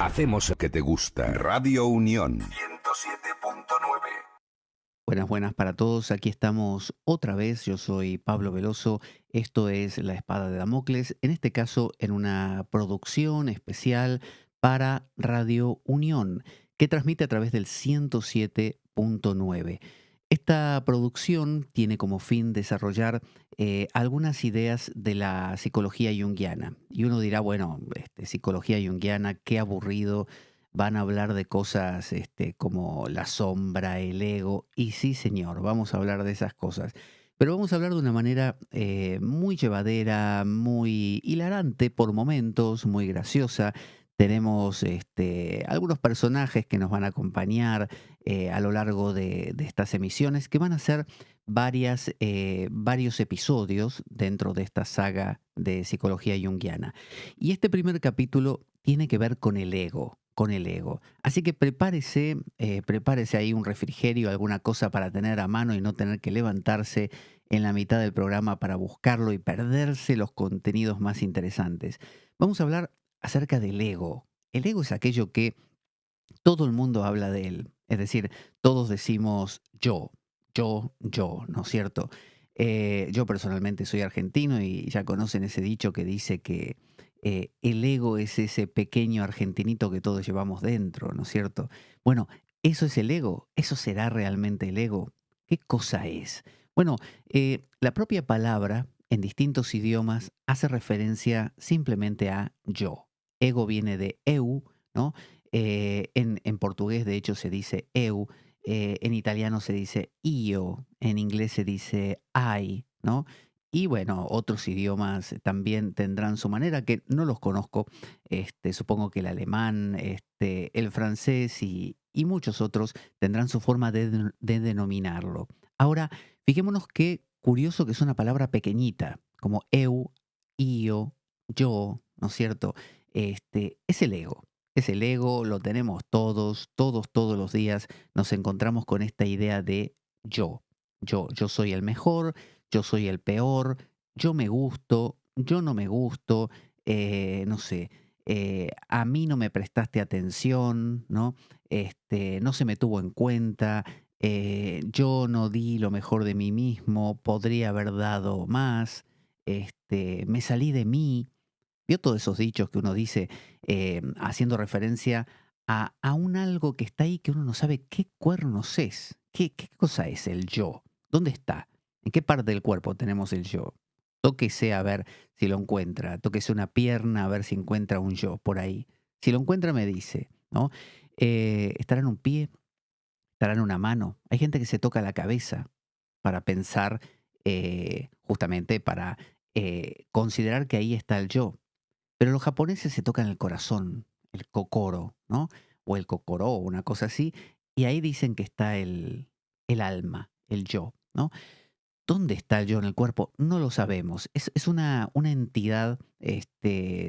Hacemos que te gusta. Radio Unión 107.9. Buenas para todos. Aquí estamos otra vez. Yo soy Pablo Veloso. Esto es La Espada de Damocles. En este caso, en una producción especial para Radio Unión, que transmite a través del 107.9. Esta producción tiene como fin desarrollar algunas ideas de la psicología junguiana. Y uno dirá, bueno, psicología junguiana, qué aburrido. Van a hablar de cosas como la sombra, el ego. Y sí, señor, vamos a hablar de esas cosas. Pero vamos a hablar de una manera muy llevadera, muy hilarante por momentos, muy graciosa. Tenemos algunos personajes que nos van a acompañar a lo largo de estas emisiones, que van a ser varios episodios dentro de esta saga de psicología junguiana. Y este primer capítulo tiene que ver con el ego, con el ego. Así que prepárese ahí un refrigerio, alguna cosa para tener a mano y no tener que levantarse en la mitad del programa para buscarlo y perderse los contenidos más interesantes. Vamos a hablar acerca del ego. El ego es aquello que todo el mundo habla de él. Es decir, todos decimos yo, ¿no es cierto? Yo personalmente soy argentino y ya conocen ese dicho que dice que el ego es ese pequeño argentinito que todos llevamos dentro, ¿no es cierto? Bueno, eso es el ego. ¿Eso será realmente el ego? ¿Qué cosa es? Bueno, la propia palabra en distintos idiomas hace referencia simplemente a yo. Ego viene de eu, ¿no? En portugués, de hecho, se dice eu, en italiano se dice io, en inglés se dice I, ¿no? Y bueno, otros idiomas también tendrán su manera, que no los conozco. Supongo que el alemán, el francés y muchos otros tendrán su forma de denominarlo. Ahora, fijémonos qué curioso que es una palabra pequeñita, como eu, io, yo, ¿no es cierto? Es el ego. Es el ego, lo tenemos todos los días nos encontramos con esta idea de yo. Yo soy el mejor, yo soy el peor, yo me gusto, yo no me gusto, no sé, a mí no me prestaste atención, ¿no? No se me tuvo en cuenta, yo no di lo mejor de mí mismo, podría haber dado más, me salí de mí. ¿Vio todos esos dichos que uno dice haciendo referencia a un algo que está ahí que uno no sabe qué cuernos es? ¿Qué cosa es el yo? ¿Dónde está? ¿En qué parte del cuerpo tenemos el yo? Tóquese a ver si lo encuentra, tóquese una pierna a ver si encuentra un yo por ahí. Si lo encuentra me dice, ¿no? ¿Estará en un pie? ¿Estará en una mano? Hay gente que se toca la cabeza para pensar, justamente para considerar que ahí está el yo. Pero los japoneses se tocan el corazón, el kokoro, ¿no? O el kokoro, una cosa así, y ahí dicen que está el alma, el yo, ¿no? ¿Dónde está el yo en el cuerpo? No lo sabemos. Es una entidad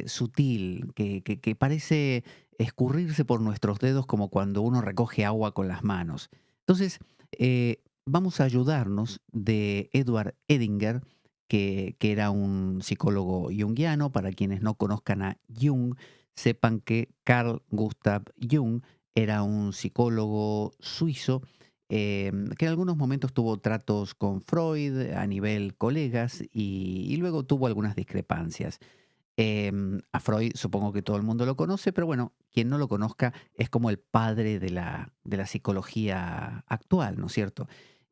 sutil que parece escurrirse por nuestros dedos como cuando uno recoge agua con las manos. Entonces, vamos a ayudarnos de Edward Edinger, que era un psicólogo junguiano. Para quienes no conozcan a Jung, sepan que Carl Gustav Jung era un psicólogo suizo que en algunos momentos tuvo tratos con Freud a nivel colegas y luego tuvo algunas discrepancias. A Freud supongo que todo el mundo lo conoce, pero bueno, quien no lo conozca es como el padre de la psicología actual, ¿no es cierto?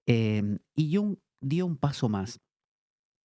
Y Jung dio un paso más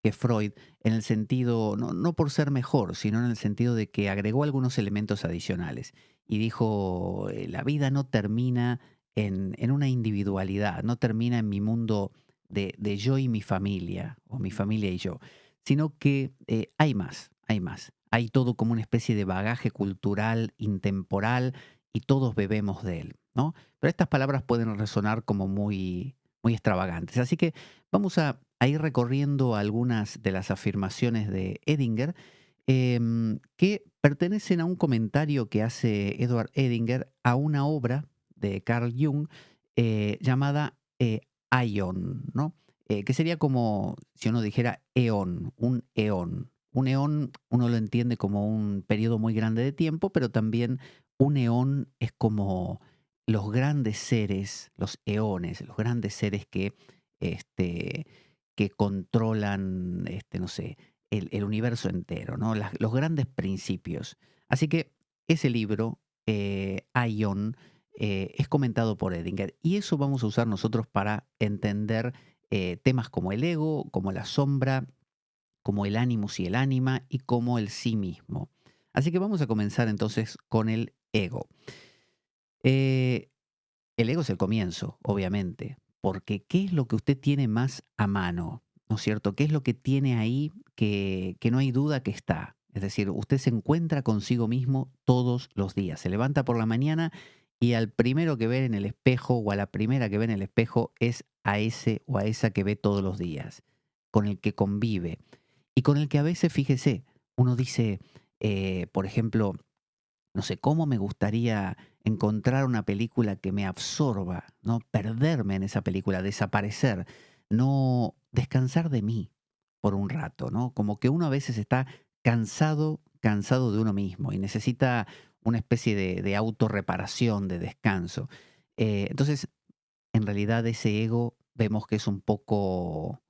que Freud en el sentido, no por ser mejor, sino en el sentido de que agregó algunos elementos adicionales y dijo, la vida no termina en una individualidad, no termina en mi mundo de yo y mi familia, o mi familia y yo, sino que hay más, hay más. Hay todo como una especie de bagaje cultural intemporal y todos bebemos de él, ¿no? Pero estas palabras pueden resonar como muy extravagantes. Así que vamos a ir recorriendo algunas de las afirmaciones de Edinger que pertenecen a un comentario que hace Edward Edinger a una obra de Carl Jung llamada Aion, ¿no? Que sería como si uno dijera eón, un eón. Un eón uno lo entiende como un periodo muy grande de tiempo, pero también un eón es como los grandes seres, los eones, los grandes seres este, que controlan, no sé, el universo entero, ¿no? Los grandes principios. Así que ese libro, Aion, es comentado por Edinger. Y eso vamos a usar nosotros para entender temas como el ego, como la sombra, como el animus y el ánima y como el sí mismo. Así que vamos a comenzar entonces con el ego. Eh, el ego es el comienzo, obviamente, porque ¿qué es lo que usted tiene más a mano? ¿No es cierto? ¿Qué es lo que tiene ahí que no hay duda que está? Es decir, usted se encuentra consigo mismo todos los días. Se levanta por la mañana y al primero que ve en el espejo o a la primera que ve en el espejo es a ese o a esa que ve todos los días, con el que convive y con el que a veces, fíjese, uno dice, por ejemplo, no sé, cómo me gustaría encontrar una película que me absorba, ¿no? Perderme en esa película, desaparecer, no descansar de mí por un rato, ¿no? Como que uno a veces está cansado de uno mismo y necesita una especie de autorreparación, de descanso. Entonces, en realidad ese ego vemos que es un poco,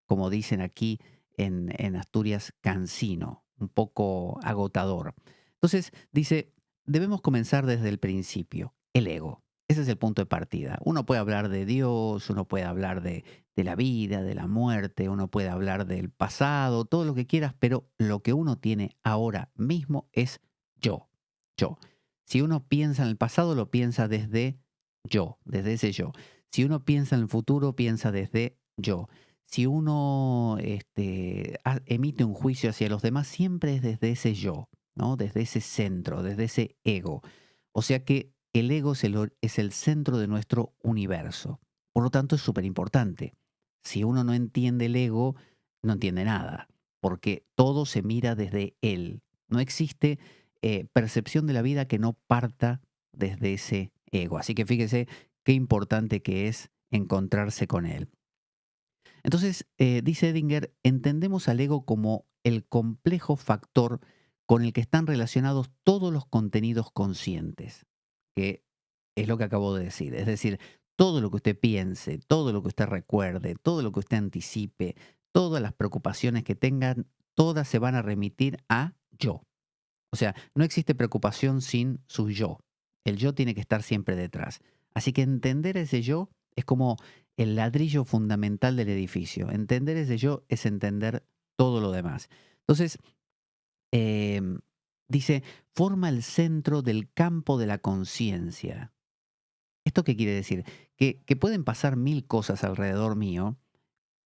como dicen aquí en Asturias, cansino, un poco agotador. Entonces dice, debemos comenzar desde el principio, el ego. Ese es el punto de partida. Uno puede hablar de Dios, uno puede hablar de la vida, de la muerte, uno puede hablar del pasado, todo lo que quieras, pero lo que uno tiene ahora mismo es yo, yo. Si uno piensa en el pasado, lo piensa desde yo, desde ese yo. Si uno piensa en el futuro, piensa desde yo. Si uno emite un juicio hacia los demás, siempre es desde ese yo, ¿no? Desde ese centro, desde ese ego. O sea que el ego es el centro de nuestro universo. Por lo tanto, es súper importante. Si uno no entiende el ego, no entiende nada, porque todo se mira desde él. No existe percepción de la vida que no parta desde ese ego. Así que fíjese qué importante que es encontrarse con él. Entonces, dice Edinger, entendemos al ego como el complejo factor con el que están relacionados todos los contenidos conscientes, que es lo que acabo de decir. Es decir, todo lo que usted piense, todo lo que usted recuerde, todo lo que usted anticipe, todas las preocupaciones que tengan, todas se van a remitir a yo. O sea, no existe preocupación sin su yo. El yo tiene que estar siempre detrás. Así que entender ese yo es como el ladrillo fundamental del edificio. Entender ese yo es entender todo lo demás. Entonces, em, dice, forma el centro del campo de la conciencia. ¿Esto qué quiere decir? Que pueden pasar mil cosas alrededor mío,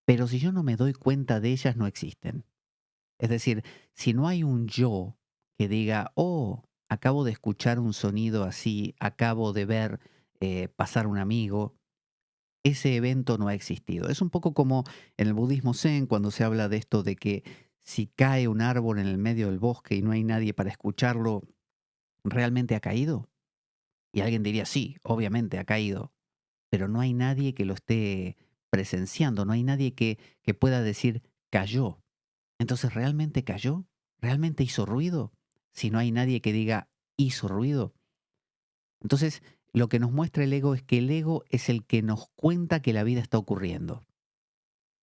pero si yo no me doy cuenta de ellas, no existen. Es decir, si no hay un yo que diga, oh, acabo de escuchar un sonido así, acabo de ver pasar un amigo, ese evento no ha existido. Es un poco como en el budismo zen cuando se habla de esto de que si cae un árbol en el medio del bosque y no hay nadie para escucharlo, ¿realmente ha caído? Y alguien diría, sí, obviamente ha caído, pero no hay nadie que lo esté presenciando, no hay nadie que pueda decir, cayó. Entonces, ¿realmente cayó? ¿Realmente hizo ruido? Si no hay nadie que diga, hizo ruido. Entonces, lo que nos muestra el ego es que el ego es el que nos cuenta que la vida está ocurriendo.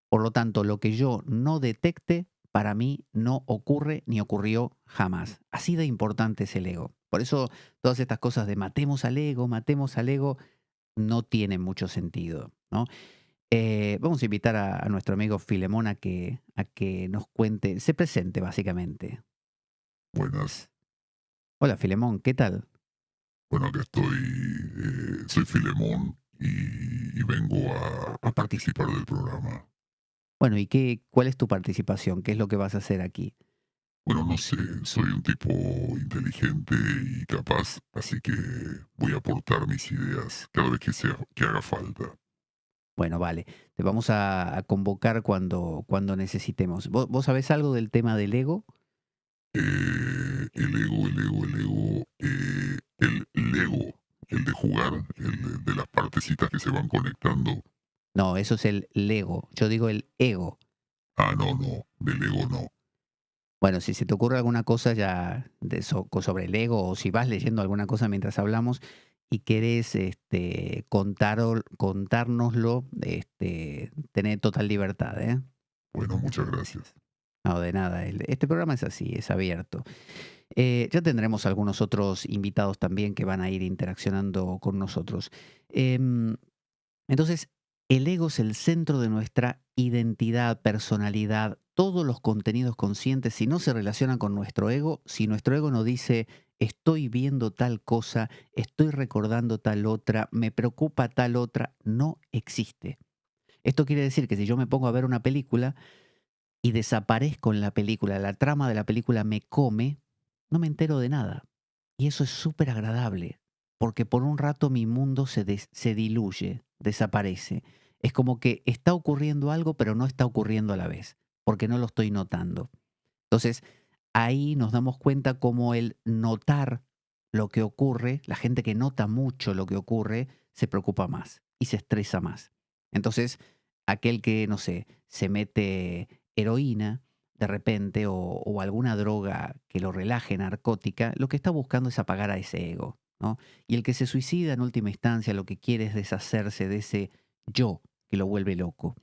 Por lo tanto, lo que yo no detecte, para mí no ocurre ni ocurrió jamás. Así de importante es el ego. Por eso todas estas cosas de matemos al ego, no tienen mucho sentido, ¿no? Vamos a invitar a nuestro amigo Filemón a que nos cuente, se presente básicamente. Buenas. Hola Filemón, ¿qué tal? Bueno, acá estoy. Soy Filemón y vengo a participar del programa. Bueno, ¿y cuál es tu participación? ¿Qué es lo que vas a hacer aquí? Bueno, no sé, soy un tipo inteligente y capaz, así que voy a aportar mis ideas cada vez que haga falta. Bueno, vale, te vamos a convocar cuando necesitemos. ¿Vos sabés algo del tema del ego? El Lego, el de jugar, de las partecitas que se van conectando. No, eso es el Lego. Yo digo el ego. Ah, no, del Lego no. Bueno, si se te ocurre alguna cosa ya sobre el ego o si vas leyendo alguna cosa mientras hablamos y querés contárnoslo, tenés total libertad, ¿eh? Bueno, muchas gracias. No, de nada. Este programa es así, es abierto. Ya tendremos algunos otros invitados también que van a ir interaccionando con nosotros. Em, entonces, el ego es el centro de nuestra identidad, personalidad, todos los contenidos conscientes, si no se relacionan con nuestro ego, si nuestro ego no dice, estoy viendo tal cosa, estoy recordando tal otra, me preocupa tal otra, no existe. Esto quiere decir que si yo me pongo a ver una película y desaparezco en la película, la trama de la película me come, no me entero de nada. Y eso es súper agradable, porque por un rato mi mundo se diluye, desaparece. Es como que está ocurriendo algo, pero no está ocurriendo a la vez, porque no lo estoy notando. Entonces, ahí nos damos cuenta cómo el notar lo que ocurre, la gente que nota mucho lo que ocurre, se preocupa más y se estresa más. Entonces, aquel que, no sé, se mete heroína de repente o alguna droga que lo relaje, narcótica, lo que está buscando es apagar a ese ego, ¿no? Y el que se suicida en última instancia lo que quiere es deshacerse de ese yo que lo vuelve loco.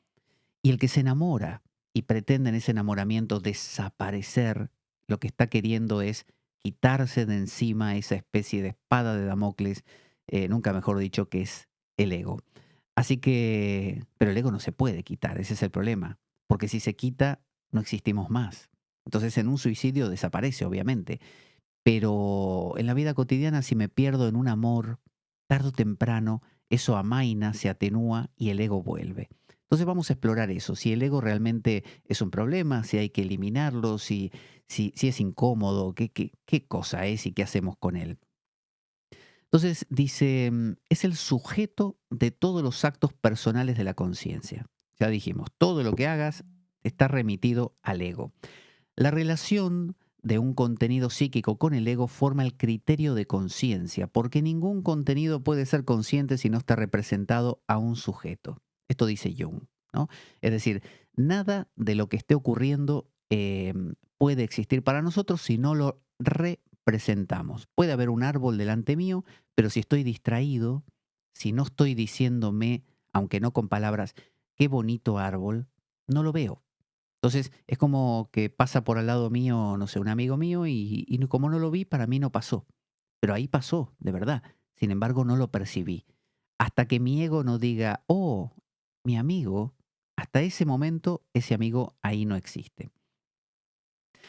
Y el que se enamora y pretende en ese enamoramiento desaparecer, lo que está queriendo es quitarse de encima esa especie de espada de Damocles, nunca mejor dicho, que es el ego. Así que, pero el ego no se puede quitar, ese es el problema, porque si se quita, no existimos más. Entonces en un suicidio desaparece, obviamente, pero en la vida cotidiana si me pierdo en un amor, tarde o temprano, eso amaina, se atenúa y el ego vuelve. Entonces vamos a explorar eso, si el ego realmente es un problema, si hay que eliminarlo, si es incómodo, qué cosa es y qué hacemos con él. Entonces dice, es el sujeto de todos los actos personales de la conciencia. Ya dijimos, todo lo que hagas está remitido al ego. La relación de un contenido psíquico con el ego forma el criterio de conciencia, porque ningún contenido puede ser consciente si no está representado a un sujeto. Esto dice Jung, ¿no? Es decir, nada de lo que esté ocurriendo puede existir para nosotros si no lo representamos. Puede haber un árbol delante mío, pero si estoy distraído, si no estoy diciéndome, aunque no con palabras, qué bonito árbol, no lo veo. Entonces, es como que pasa por al lado mío, no sé, un amigo mío y como no lo vi, para mí no pasó. Pero ahí pasó, de verdad. Sin embargo, no lo percibí. Hasta que mi ego no diga, oh, mi amigo, hasta ese momento ese amigo ahí no existe.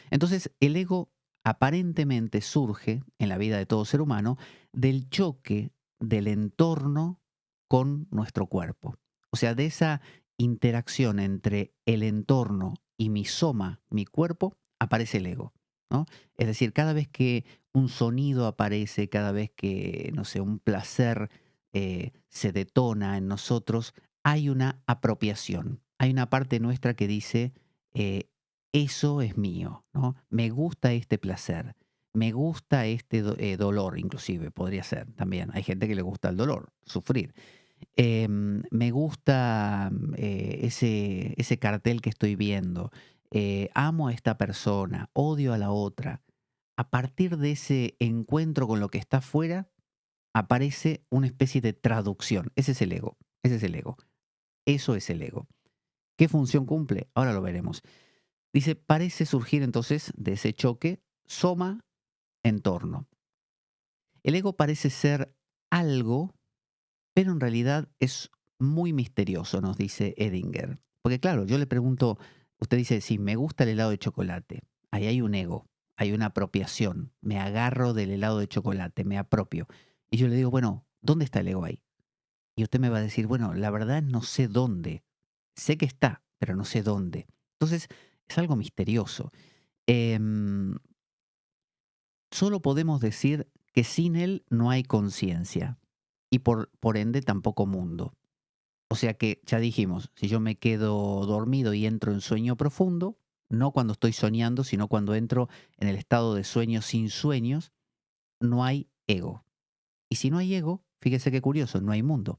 Entonces, el ego aparentemente surge en la vida de todo ser humano del choque del entorno con nuestro cuerpo. O sea, de esa interacción entre el entorno y mi soma, mi cuerpo, aparece el ego, ¿no? Es decir, cada vez que un sonido aparece, cada vez que, no sé, un placer se detona en nosotros, hay una apropiación. Hay una parte nuestra que dice, eh, eso es mío, ¿no? Me gusta este placer, me gusta este dolor, inclusive, podría ser también. Hay gente que le gusta el dolor, sufrir. Me gusta ese cartel que estoy viendo. Amo a esta persona, odio a la otra. A partir de ese encuentro con lo que está afuera, aparece una especie de traducción. Ese es el ego. Ese es el ego. Eso es el ego. ¿Qué función cumple? Ahora lo veremos. Dice, parece surgir entonces de ese choque soma-entorno. El ego parece ser algo, pero en realidad es muy misterioso, nos dice Edinger. Porque claro, yo le pregunto, usted dice, si me gusta el helado de chocolate, ahí hay un ego, hay una apropiación, me agarro del helado de chocolate, me apropio. Y yo le digo, bueno, ¿dónde está el ego ahí? Y usted me va a decir, bueno, la verdad no sé dónde. Sé que está, pero no sé dónde. Entonces, es algo misterioso. Em, Solo podemos decir que sin él no hay conciencia y por ende tampoco mundo. O sea que ya dijimos, si yo me quedo dormido y entro en sueño profundo, no cuando estoy soñando, sino cuando entro en el estado de sueño sin sueños, no hay ego. Y si no hay ego, fíjese qué curioso, no hay mundo.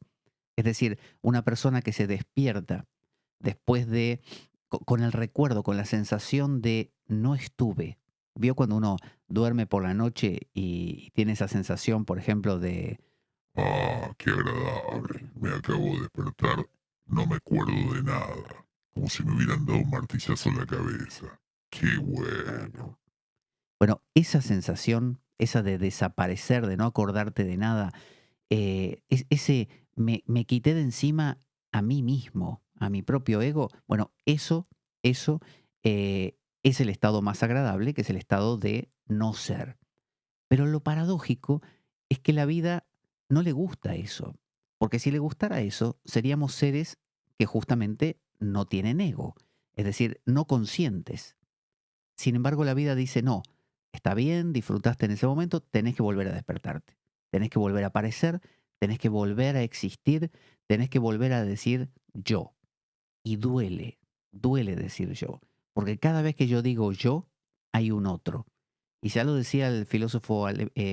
Es decir, una persona que se despierta después de con el recuerdo, con la sensación de no estuve. ¿Vio cuando uno duerme por la noche y tiene esa sensación, por ejemplo, de... Ah, qué agradable. Me acabo de despertar. No me acuerdo de nada. Como si me hubieran dado un martillazo en la cabeza. Qué bueno. Bueno, esa sensación, esa de desaparecer, de no acordarte de nada, ese me quité de encima a mí mismo, a mi propio ego. Bueno, eso es el estado más agradable, que es el estado de no ser. Pero lo paradójico es que la vida no le gusta eso, porque si le gustara eso, seríamos seres que justamente no tienen ego, es decir, no conscientes. Sin embargo, la vida dice, no, está bien, disfrutaste en ese momento, tenés que volver a despertarte, tenés que volver a aparecer, tenés que volver a existir, tenés que volver a decir yo. Y duele decir yo, porque cada vez que yo digo yo, hay un otro. Y ya lo decía el filósofo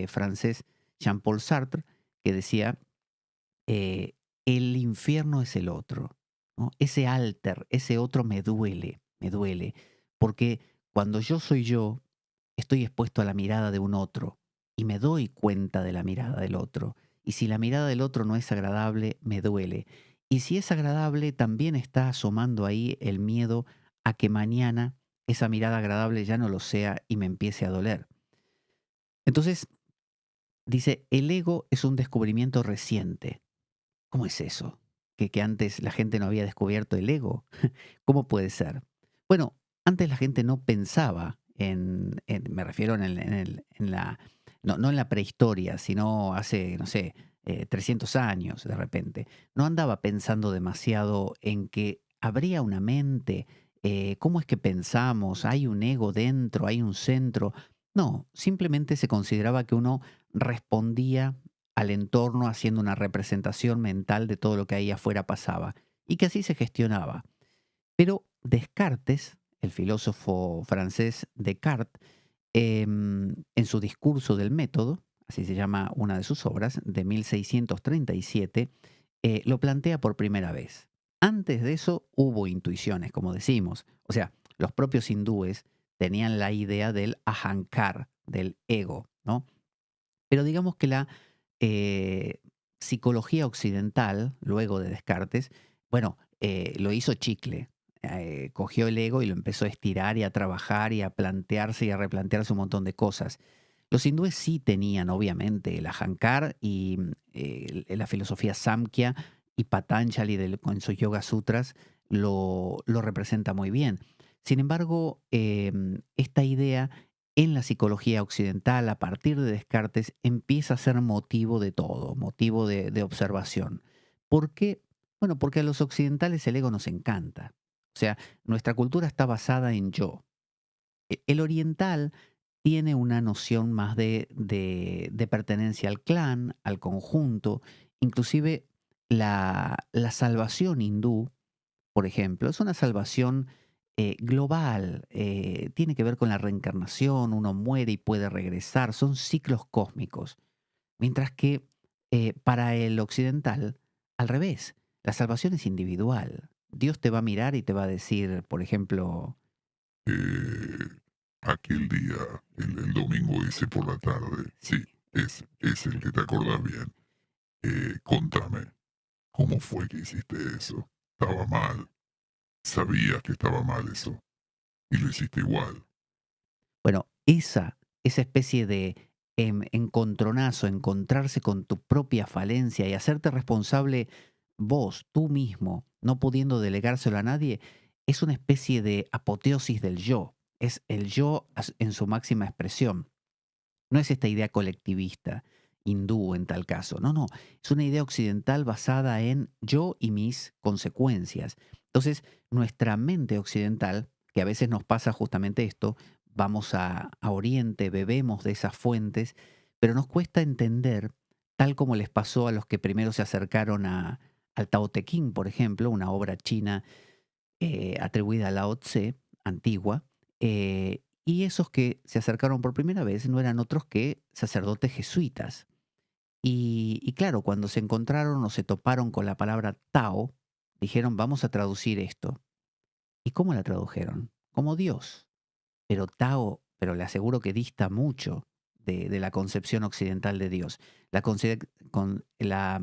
francés Jean-Paul Sartre, que decía, eh, el infierno es el otro, ¿no? Ese alter, ese otro me duele, porque cuando yo soy yo, estoy expuesto a la mirada de un otro y me doy cuenta de la mirada del otro. Y si la mirada del otro no es agradable, me duele. Y si es agradable, también está asomando ahí el miedo a que mañana esa mirada agradable ya no lo sea y me empiece a doler. Entonces, dice, el ego es un descubrimiento reciente. ¿Cómo es eso? ¿Que antes la gente no había descubierto el ego? ¿Cómo puede ser? Bueno, antes la gente no pensaba me refiero en la, no en la prehistoria, sino hace, no sé, 300 años de repente. No andaba pensando demasiado en que habría una mente, cómo es que pensamos, hay un ego dentro, hay un centro. No, simplemente se consideraba que uno respondía al entorno haciendo una representación mental de todo lo que ahí afuera pasaba y que así se gestionaba. Pero Descartes, el filósofo francés Descartes, en su discurso del método, así se llama una de sus obras, de 1637, lo plantea por primera vez. Antes de eso hubo intuiciones, como decimos. O sea, los propios hindúes tenían la idea del ahankar, del ego, ¿no? Pero digamos que la eh, psicología occidental, luego de Descartes, bueno, lo hizo chicle. Cogió el ego y lo empezó a estirar y a trabajar y a plantearse y a replantearse un montón de cosas. Los hindúes sí tenían, obviamente, el Ahankar y la filosofía Samkhya y Patanjali con sus Yoga Sutras lo representa muy bien. Sin embargo, esta idea en la psicología occidental, a partir de Descartes, empieza a ser motivo de todo, motivo de observación. ¿Por qué? Bueno, porque a los occidentales el ego nos encanta. O sea, nuestra cultura está basada en yo. El oriental tiene una noción más de pertenencia al clan, al conjunto, inclusive la salvación hindú, por ejemplo, es una salvación global, tiene que ver con la reencarnación, uno muere y puede regresar, son ciclos cósmicos. Mientras que para el occidental, al revés, la salvación es individual. Dios te va a mirar y te va a decir, por ejemplo, Eh, aquel día, el domingo ese por la tarde. Sí, es el que te acordás bien. Contame, ¿cómo fue que hiciste eso? Estaba mal. Sabías que estaba mal eso. Y lo hiciste igual. bueno, esa especie de encontronazo, encontrarse con tu propia falencia y hacerte responsable vos, tú mismo, no pudiendo delegárselo a nadie, es una especie de apoteosis del yo. Es el yo en su máxima expresión. No es esta idea colectivista, hindú en tal caso. No, no. Es una idea occidental basada en yo y mis consecuencias. Entonces, nuestra mente occidental, que a veces nos pasa justamente esto, vamos a Oriente, bebemos de esas fuentes, pero nos cuesta entender, tal como les pasó a los que primero se acercaron al Tao Te Ching, por ejemplo, una obra china atribuida a Lao Tse, antigua, y esos que se acercaron por primera vez no eran otros que sacerdotes jesuitas. Y claro, cuando se encontraron o se toparon con la palabra Tao, dijeron, vamos a traducir esto. ¿Y cómo la tradujeron? Como Dios. Pero pero le aseguro que dista mucho de la concepción occidental de Dios. La, con, la,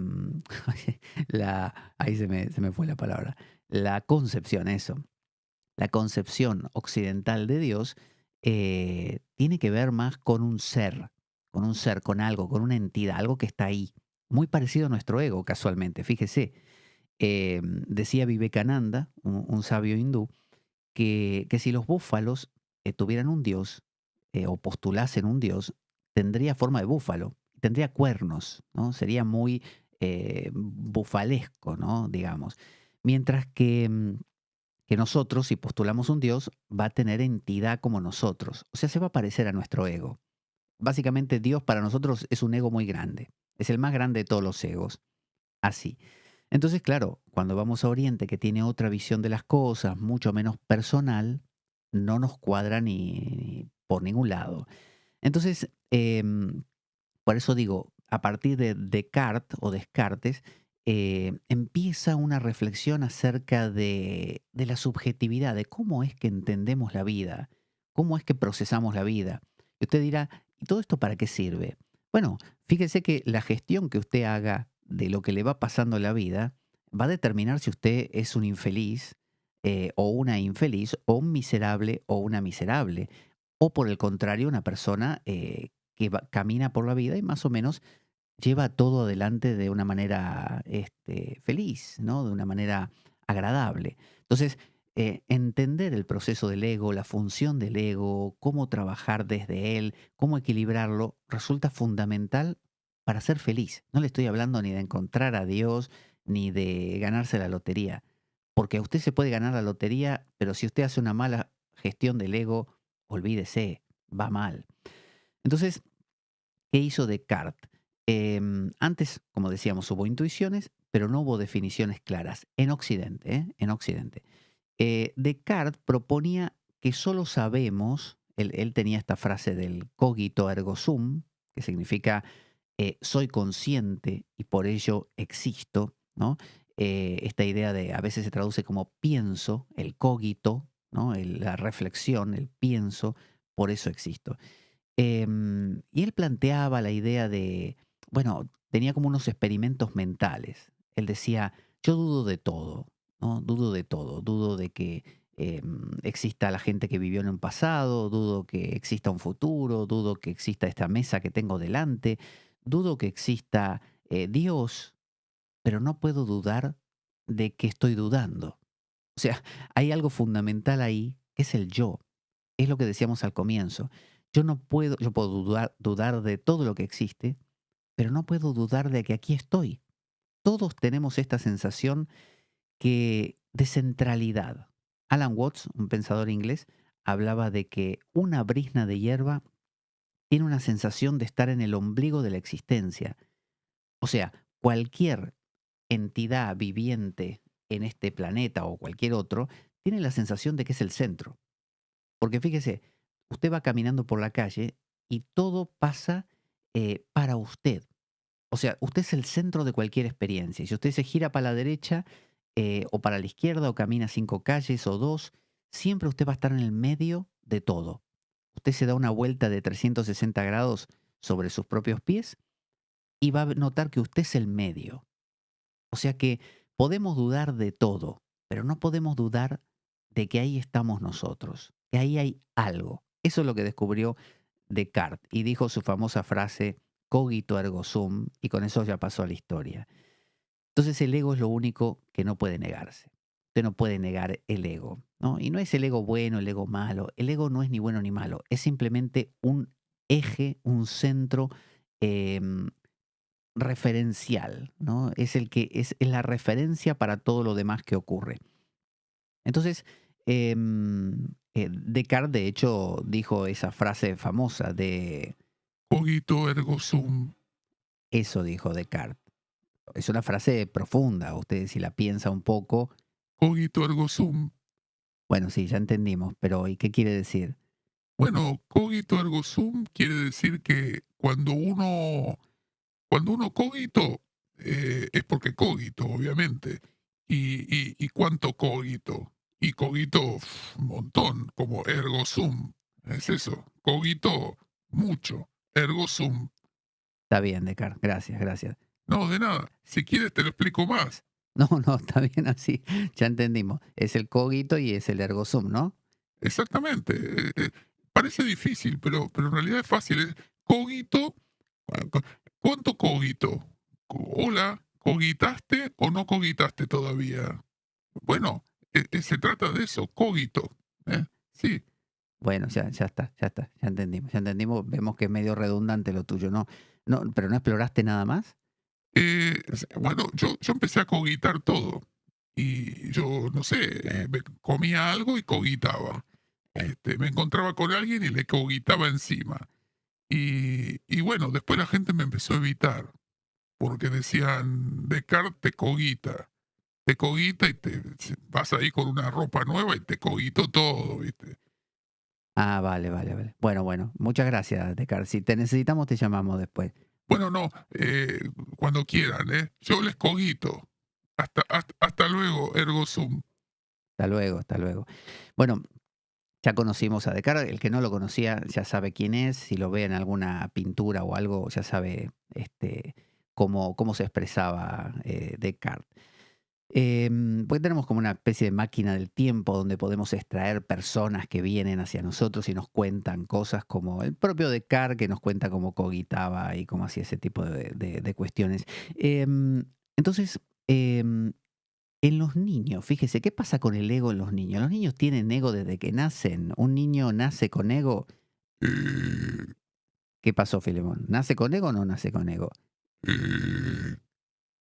ahí se me fue la palabra. La concepción, eso. La concepción occidental de Dios tiene que ver más con un ser, con algo, con una entidad, algo que está ahí. Muy parecido a nuestro ego, casualmente. Fíjese, decía Vivekananda, un sabio hindú, que si los búfalos tuvieran un dios o postulasen un dios, tendría forma de búfalo, tendría cuernos, ¿no? Sería muy bufalesco, ¿no? Digamos. Mientras que nosotros, si postulamos un dios, va a tener entidad como nosotros. O sea, se va a parecer a nuestro ego. Básicamente, Dios para nosotros es un ego muy grande. Es el más grande de todos los egos. Así. Entonces, claro, cuando vamos a Oriente, que tiene otra visión de las cosas, mucho menos personal, no nos cuadra ni por ningún lado. Entonces, por eso digo, a partir de Descartes o Descartes, empieza una reflexión acerca de la subjetividad, de cómo es que entendemos la vida, cómo es que procesamos la vida. Y usted dirá, ¿y todo esto para qué sirve? Bueno, fíjese que la gestión que usted haga de lo que le va pasando en la vida va a determinar si usted es un infeliz o una infeliz, o un miserable o una miserable. O por el contrario, una persona que camina por la vida y más o menos lleva todo adelante de una manera feliz, ¿no? De una manera agradable. Entonces, entender el proceso del ego, la función del ego, cómo trabajar desde él, cómo equilibrarlo, resulta fundamental para ser feliz. No le estoy hablando ni de encontrar a Dios, ni de ganarse la lotería. Porque usted se puede ganar la lotería, pero si usted hace una mala gestión del ego, olvídese, va mal. Entonces, ¿qué hizo Descartes? Antes, como decíamos, hubo intuiciones, pero no hubo definiciones claras en Occidente. En Occidente. Descartes proponía que solo sabemos, él tenía esta frase del cogito ergo sum, que significa soy consciente y por ello existo, ¿no? Esta idea de, a veces se traduce como pienso, el cogito, ¿no? La reflexión, el pienso, por eso existo. Y él planteaba la idea de, bueno, tenía como unos experimentos mentales. Él decía, yo dudo de todo, ¿no? Dudo de todo, dudo de que exista la gente que vivió en un pasado, dudo que exista un futuro, dudo que exista esta mesa que tengo delante, dudo que exista Dios, pero no puedo dudar de que estoy dudando. O sea, hay algo fundamental ahí, que es el yo. Es lo que decíamos al comienzo. Yo puedo dudar de todo lo que existe, pero no puedo dudar de que aquí estoy. Todos tenemos esta sensación de centralidad. Alan Watts, un pensador inglés, hablaba de que una brizna de hierba tiene una sensación de estar en el ombligo de la existencia. O sea, cualquier entidad viviente en este planeta o cualquier otro tiene la sensación de que es el centro. Porque fíjese, usted va caminando por la calle y todo pasa para usted. O sea, usted es el centro de cualquier experiencia. Si usted se gira para la derecha o para la izquierda o camina 5 calles o 2, siempre usted va a estar en el medio de todo. Usted se da una vuelta de 360 grados sobre sus propios pies y va a notar que usted es el medio. O sea que podemos dudar de todo, pero no podemos dudar de que ahí estamos nosotros, que ahí hay algo. Eso es lo que descubrió Descartes y dijo su famosa frase cogito ergo sum, y con eso ya pasó a la historia. Entonces el ego es lo único que no puede negarse. Usted no puede negar el ego, ¿no? Y no es el ego bueno, el ego malo. El ego no es ni bueno ni malo. Es simplemente un eje, un centro em, referencial, ¿no? Es el que es la referencia para todo lo demás que ocurre. Entonces, Descartes, de hecho, dijo esa frase famosa de Cogito ergo sum. eso, dijo Descartes. Es una frase profunda, usted si la piensa un poco, Cogito ergo sum. bueno, sí, ya entendimos, pero ¿y qué quiere decir? Bueno, cogito ergo sum quiere decir que cuando uno cogito, es porque cogito, obviamente. ¿Y cuánto cogito? Y cogito, un montón, como ergo sum. Es eso. Cogito, mucho. Ergo sum. Está bien, Descartes. Gracias, gracias. No, de nada. Si quieres te lo explico más. No, no, está bien así. Ya entendimos. Es el cogito y es el ergo sum, ¿no? Exactamente. Parece difícil, pero en realidad es fácil. Cogito. ¿Cuánto cogito? Hola, ¿cogitaste o no cogitaste todavía? Bueno, se trata de eso, cogito. Sí. Bueno, ya está, ya está. Ya entendimos. Vemos que es medio redundante lo tuyo, ¿no? No, pero ¿no exploraste nada más? Bueno, yo empecé a cogitar todo. Y yo, no sé, comía algo y cogitaba. Me encontraba con alguien y le cogitaba encima. Y bueno, después la gente me empezó a evitar, porque decían, Descartes te cogita y vas ahí con una ropa nueva y te cogito todo, ¿viste? Ah, vale. Bueno. Muchas gracias, Descartes. Si te necesitamos, te llamamos después. Bueno, no, cuando quieran, ¿eh? Yo les cogito. Hasta luego, ergo sum. Hasta luego, hasta luego. Bueno, ya conocimos a Descartes. El que no lo conocía ya sabe quién es. Si lo ve en alguna pintura o algo, ya sabe cómo se expresaba Descartes. Porque tenemos como una especie de máquina del tiempo donde podemos extraer personas que vienen hacia nosotros y nos cuentan cosas como el propio Descartes que nos cuenta cómo cogitaba y cómo hacía ese tipo de cuestiones. Entonces, en los niños, fíjese, ¿qué pasa con el ego en los niños? Los niños tienen ego desde que nacen. ¿Un niño nace con ego? Eh, ¿Qué pasó, Filemón? ¿Nace con ego o no nace con ego? eh,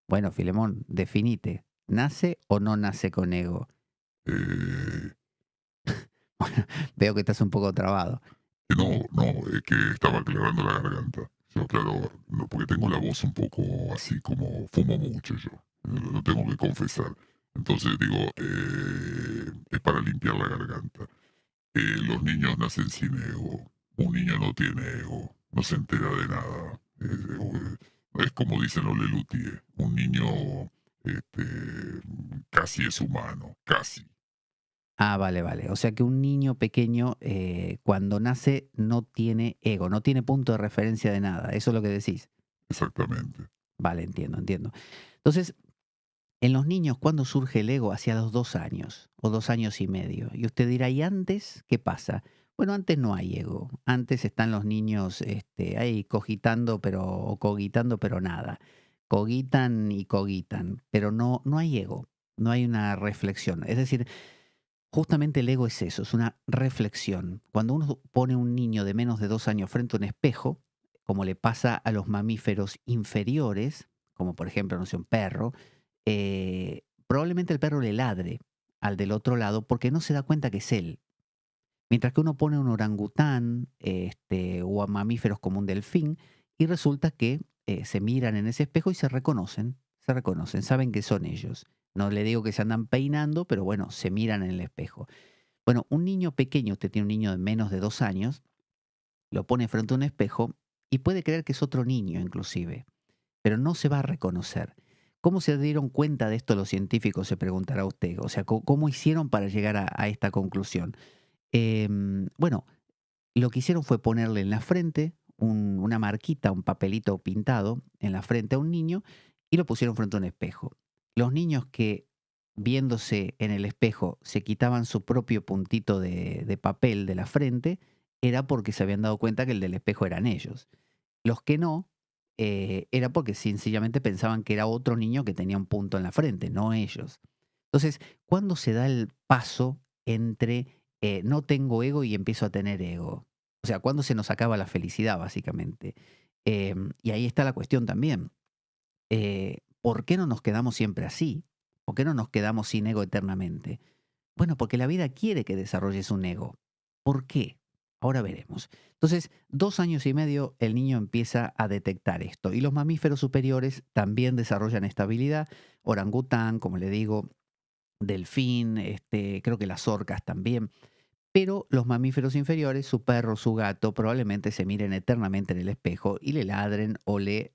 Bueno, Filemón, definite. ¿Nace o no nace con ego? eh, Bueno, veo que estás un poco trabado. no, es que estaba aclarando la garganta. Yo, claro, no, porque tengo la voz un poco así como fumo mucho yo. Lo tengo que confesar. Entonces digo, es para limpiar la garganta. Los niños nacen sin ego. Un niño no tiene ego. No se entera de nada. Es como dicen los Lelutier. Un niño casi es humano. Casi. Ah, vale. O sea que un niño pequeño cuando nace no tiene ego, no tiene punto de referencia de nada. Eso es lo que decís. Exactamente. Vale, entiendo. Entonces, en los niños, ¿cuándo surge el ego? Hacia los 2 años o 2 años y medio. Y usted dirá, ¿y antes qué pasa? Bueno, antes no hay ego. Antes están los niños ahí cogitando, o cogitando, pero nada. Cogitan y cogitan, pero no hay ego. No hay una reflexión. Es decir, justamente el ego es eso, es una reflexión. Cuando uno pone un niño de menos de 2 años frente a un espejo, como le pasa a los mamíferos inferiores, como por ejemplo, no sé, un perro, probablemente el perro le ladre al del otro lado porque no se da cuenta que es él. Mientras que uno pone un orangután o a mamíferos como un delfín y resulta que se miran en ese espejo y se reconocen, saben que son ellos. No le digo que se andan peinando, pero bueno, se miran en el espejo. Bueno, un niño pequeño, usted tiene un niño de menos de 2 años, lo pone frente a un espejo y puede creer que es otro niño inclusive, pero no se va a reconocer. ¿Cómo se dieron cuenta de esto los científicos? Se preguntará usted. O sea, ¿cómo hicieron para llegar a esta conclusión? Bueno, lo que hicieron fue ponerle en la frente una marquita, un papelito pintado en la frente a un niño y lo pusieron frente a un espejo. Los niños que viéndose en el espejo se quitaban su propio puntito de papel de la frente era porque se habían dado cuenta que el del espejo eran ellos. Los que no, era porque sencillamente pensaban que era otro niño que tenía un punto en la frente, no ellos. Entonces, ¿cuándo se da el paso entre no tengo ego y empiezo a tener ego? O sea, ¿cuándo se nos acaba la felicidad, básicamente? Y ahí está la cuestión también. ¿Por qué no nos quedamos siempre así? ¿Por qué no nos quedamos sin ego eternamente? Bueno, porque la vida quiere que desarrolles un ego. ¿Por qué? Ahora veremos. Entonces, 2 años y medio el niño empieza a detectar esto. Y los mamíferos superiores también desarrollan esta habilidad. Orangután, como le digo, delfín, creo que las orcas también. Pero los mamíferos inferiores, su perro, su gato, probablemente se miren eternamente en el espejo y le ladren o le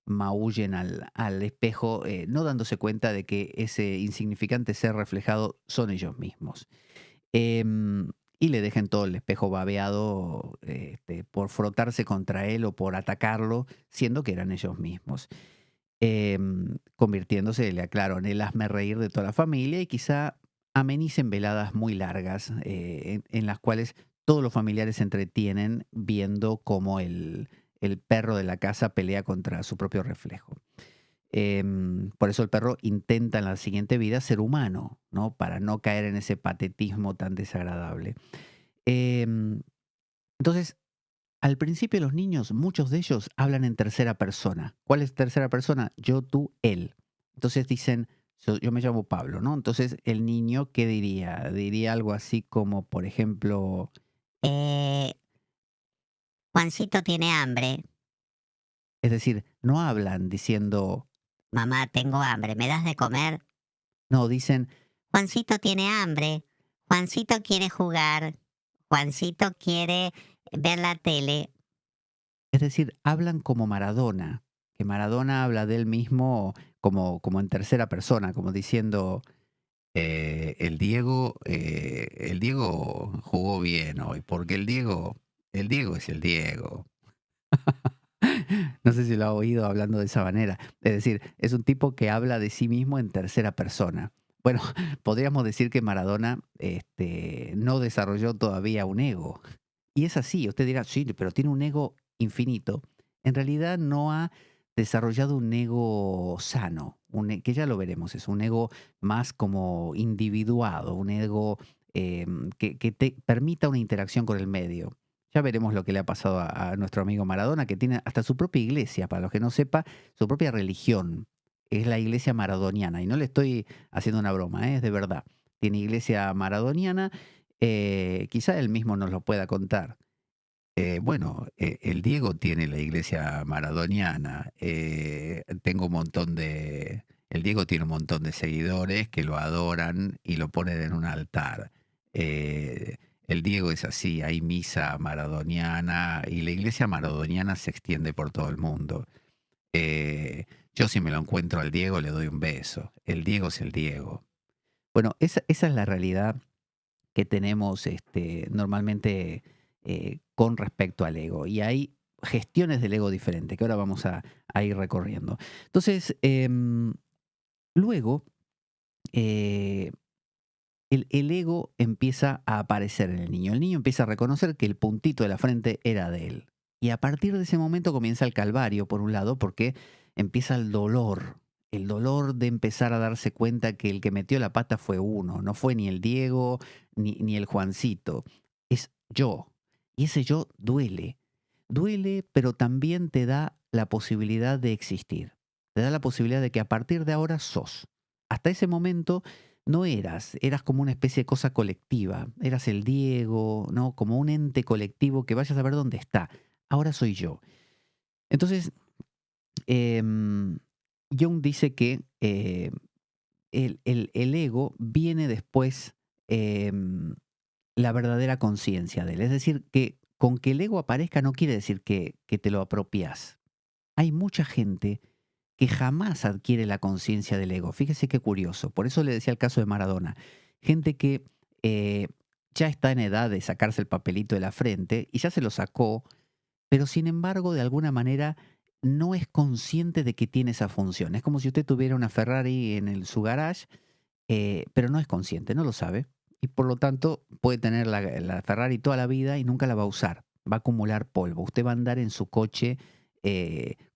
maullen al espejo, no dándose cuenta de que ese insignificante ser reflejado son ellos mismos. Y le dejen todo el espejo babeado por frotarse contra él o por atacarlo, siendo que eran ellos mismos. Convirtiéndose, le aclaro, en el hazme-reír de toda la familia y quizá amenicen veladas muy largas en las cuales todos los familiares se entretienen viendo cómo el perro de la casa pelea contra su propio reflejo. Por eso el perro intenta en la siguiente vida ser humano, ¿no? Para no caer en ese patetismo tan desagradable. Em, entonces, al principio los niños, muchos de ellos hablan en tercera persona. ¿Cuál es tercera persona? Yo, tú, él. Entonces dicen, yo me llamo Pablo, ¿no? Entonces el niño, ¿qué diría? Diría algo así como, por ejemplo, Eh, Juancito tiene hambre. es decir, no hablan diciendo, Mamá, tengo hambre. ¿Me das de comer? no, dicen, Juancito tiene hambre. Juancito quiere jugar. Juancito quiere ver la tele. es decir, hablan como Maradona, que Maradona habla de él mismo como en tercera persona, como diciendo, el Diego jugó bien hoy, porque el Diego es el Diego. No sé si lo ha oído hablando de esa manera. Es decir, es un tipo que habla de sí mismo en tercera persona. Bueno, podríamos decir que Maradona no desarrolló todavía un ego. Y es así, usted dirá, sí, pero tiene un ego infinito. En realidad no ha desarrollado un ego sano, que ya lo veremos, es un ego más como individuado, un ego que te permita una interacción con el medio. Ya veremos lo que le ha pasado a nuestro amigo Maradona, que tiene hasta su propia iglesia, para los que no sepa, su propia religión. Es la iglesia maradoniana. Y no le estoy haciendo una broma, es de verdad. Tiene iglesia maradoniana, quizá él mismo nos lo pueda contar. El Diego tiene la iglesia maradoniana. Tengo un montón de... El Diego tiene un montón de seguidores que lo adoran y lo ponen en un altar. Eh, el Diego es así, hay misa maradoniana y la iglesia maradoniana se extiende por todo el mundo. Yo si me lo encuentro al Diego le doy un beso. El Diego es el Diego. Bueno, esa es la realidad que tenemos normalmente con respecto al ego. Y hay gestiones del ego diferentes que ahora vamos a ir recorriendo. Entonces, luego, eh, el ego empieza a aparecer en el niño. El niño empieza a reconocer que el puntito de la frente era de él. Y a partir de ese momento comienza el calvario, por un lado, porque empieza el dolor de empezar a darse cuenta que el que metió la pata fue uno, no fue ni el Diego ni el Juancito, es yo. Y ese yo duele, pero también te da la posibilidad de existir, te da la posibilidad de que a partir de ahora sos. Hasta ese momento no eras como una especie de cosa colectiva, eras el Diego, ¿no? Como un ente colectivo que vaya a saber dónde está. Ahora soy yo. Entonces, em, Jung dice que el ego viene después la verdadera conciencia de él. Es decir, que con que el ego aparezca no quiere decir que te lo apropias. Hay mucha gente que jamás adquiere la conciencia del ego. Fíjese qué curioso. Por eso le decía el caso de Maradona. Gente que ya está en edad de sacarse el papelito de la frente y ya se lo sacó, pero sin embargo, de alguna manera, no es consciente de que tiene esa función. Es como si usted tuviera una Ferrari en su garage, pero no es consciente, no lo sabe. Y por lo tanto, puede tener la Ferrari toda la vida y nunca la va a usar. Va a acumular polvo. Usted va a andar en su coche,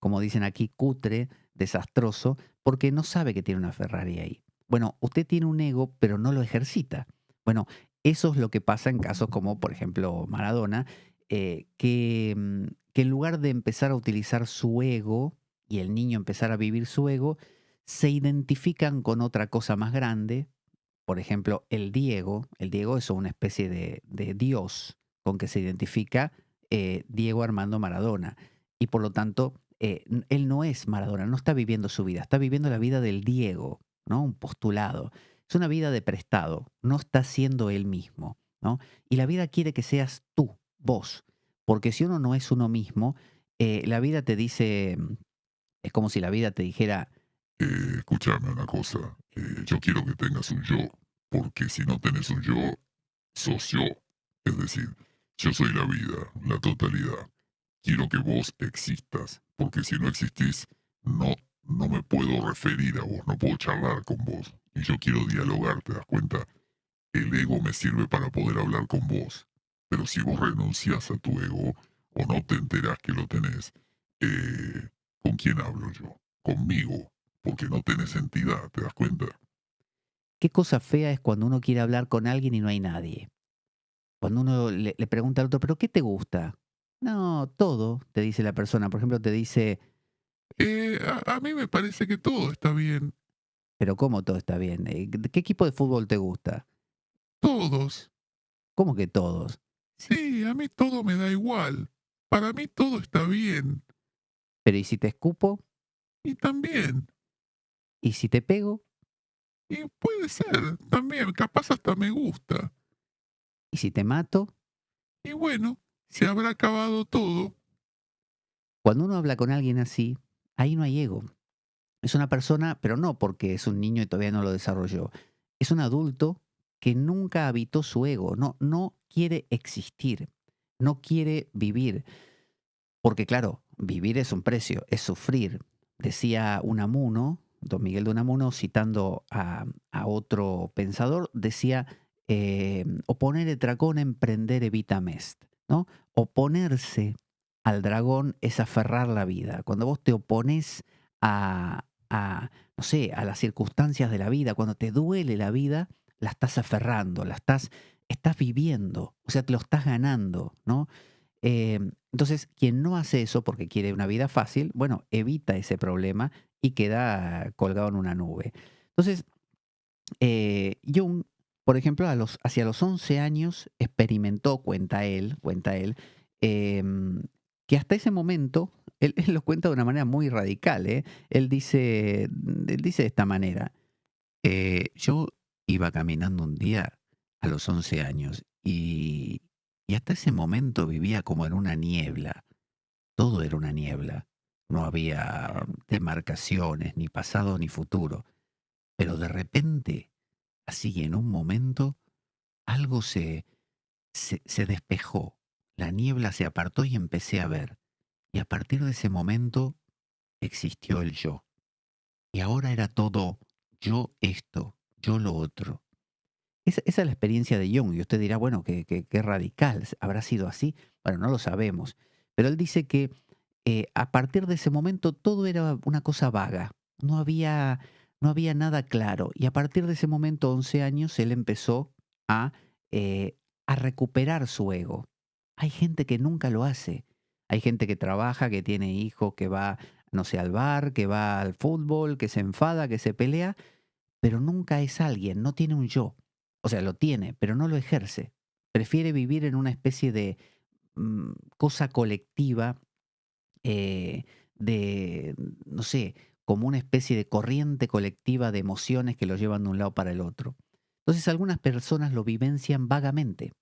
como dicen aquí, cutre, desastroso, porque no sabe que tiene una Ferrari ahí. Bueno, usted tiene un ego, pero no lo ejercita. Bueno, eso es lo que pasa en casos como, por ejemplo, Maradona, que en lugar de empezar a utilizar su ego y el niño empezar a vivir su ego, se identifican con otra cosa más grande. Por ejemplo, el Diego es una especie de Dios con que se identifica Diego Armando Maradona. Y por lo tanto, él no es Maradona, no está viviendo su vida, está viviendo la vida del Diego, ¿no? Un postulado. Es una vida de prestado, no está siendo él mismo, ¿no? Y la vida quiere que seas tú, vos, porque si uno no es uno mismo, la vida te dice, Es como si la vida te dijera, Escúchame una cosa. Yo quiero que tengas un yo, porque si no tenés un yo, sos yo. Es decir, yo soy la vida, la totalidad. Quiero que vos existas, porque si no existís, no, no me puedo referir a vos, no puedo charlar con vos. Y yo quiero dialogar, ¿te das cuenta? El ego me sirve para poder hablar con vos. Pero si vos renunciás a tu ego o no te enterás que lo tenés, eh, ¿con quién hablo yo? Conmigo, porque no tenés entidad, ¿te das cuenta? qué cosa fea es cuando uno quiere hablar con alguien y no hay nadie. Cuando uno le pregunta al otro, ¿pero qué te gusta? No, todo, te dice la persona. Por ejemplo, te dice, A mí me parece que todo está bien. pero ¿cómo todo está bien? ¿Qué equipo de fútbol te gusta? Todos. ¿Cómo que todos? Sí, a mí todo me da igual. Para mí todo está bien. Pero ¿y si te escupo? Y también. ¿Y si te pego? Y puede ser. También. Capaz hasta me gusta. ¿Y si te mato? Y bueno, se habrá acabado todo. Cuando uno habla con alguien así, ahí no hay ego. Es una persona, pero no porque es un niño y todavía no lo desarrolló. Es un adulto que nunca habitó su ego, no quiere existir, no quiere vivir. Porque claro, vivir es un precio, es sufrir. Decía Unamuno, don Miguel de Unamuno, citando a otro pensador, decía, oponere dragón emprendere vitam est, ¿no? Oponerse al dragón es aferrar la vida. Cuando vos te opones no sé, a las circunstancias de la vida, cuando te duele la vida, la estás aferrando, estás viviendo, o sea, te lo estás ganando, ¿no? Entonces, quien no hace eso porque quiere una vida fácil, bueno, evita ese problema y queda colgado en una nube. Entonces, Jung, por ejemplo, hacia los 11 años experimentó, cuenta él, que hasta ese momento, él lo cuenta de una manera muy radical, ¿eh? Él dice de esta manera, yo iba caminando un día a los 11 años y hasta ese momento vivía como en una niebla. Todo era una niebla. No había demarcaciones, ni pasado ni futuro. Pero de repente, así en un momento, algo se despejó. La niebla se apartó y empecé a ver. Y a partir de ese momento existió el yo. Y ahora era todo yo esto, yo lo otro. Esa es la experiencia de Jung. Y usted dirá, bueno, qué radical. ¿Habrá sido así? Bueno, no lo sabemos. Pero él dice que a partir de ese momento todo era una cosa vaga. No había nada claro. Y a partir de ese momento, 11 años, él empezó a, a recuperar su ego. Hay gente que nunca lo hace. Hay gente que trabaja, que tiene hijos, que va, no sé, al bar, que va al fútbol, que se enfada, que se pelea, pero nunca es alguien, no tiene un yo. O sea, lo tiene, pero no lo ejerce. Prefiere vivir en una especie de cosa colectiva, eh, no sé, como una especie de corriente colectiva de emociones que lo llevan de un lado para el otro. Entonces algunas personas lo vivencian vagamente.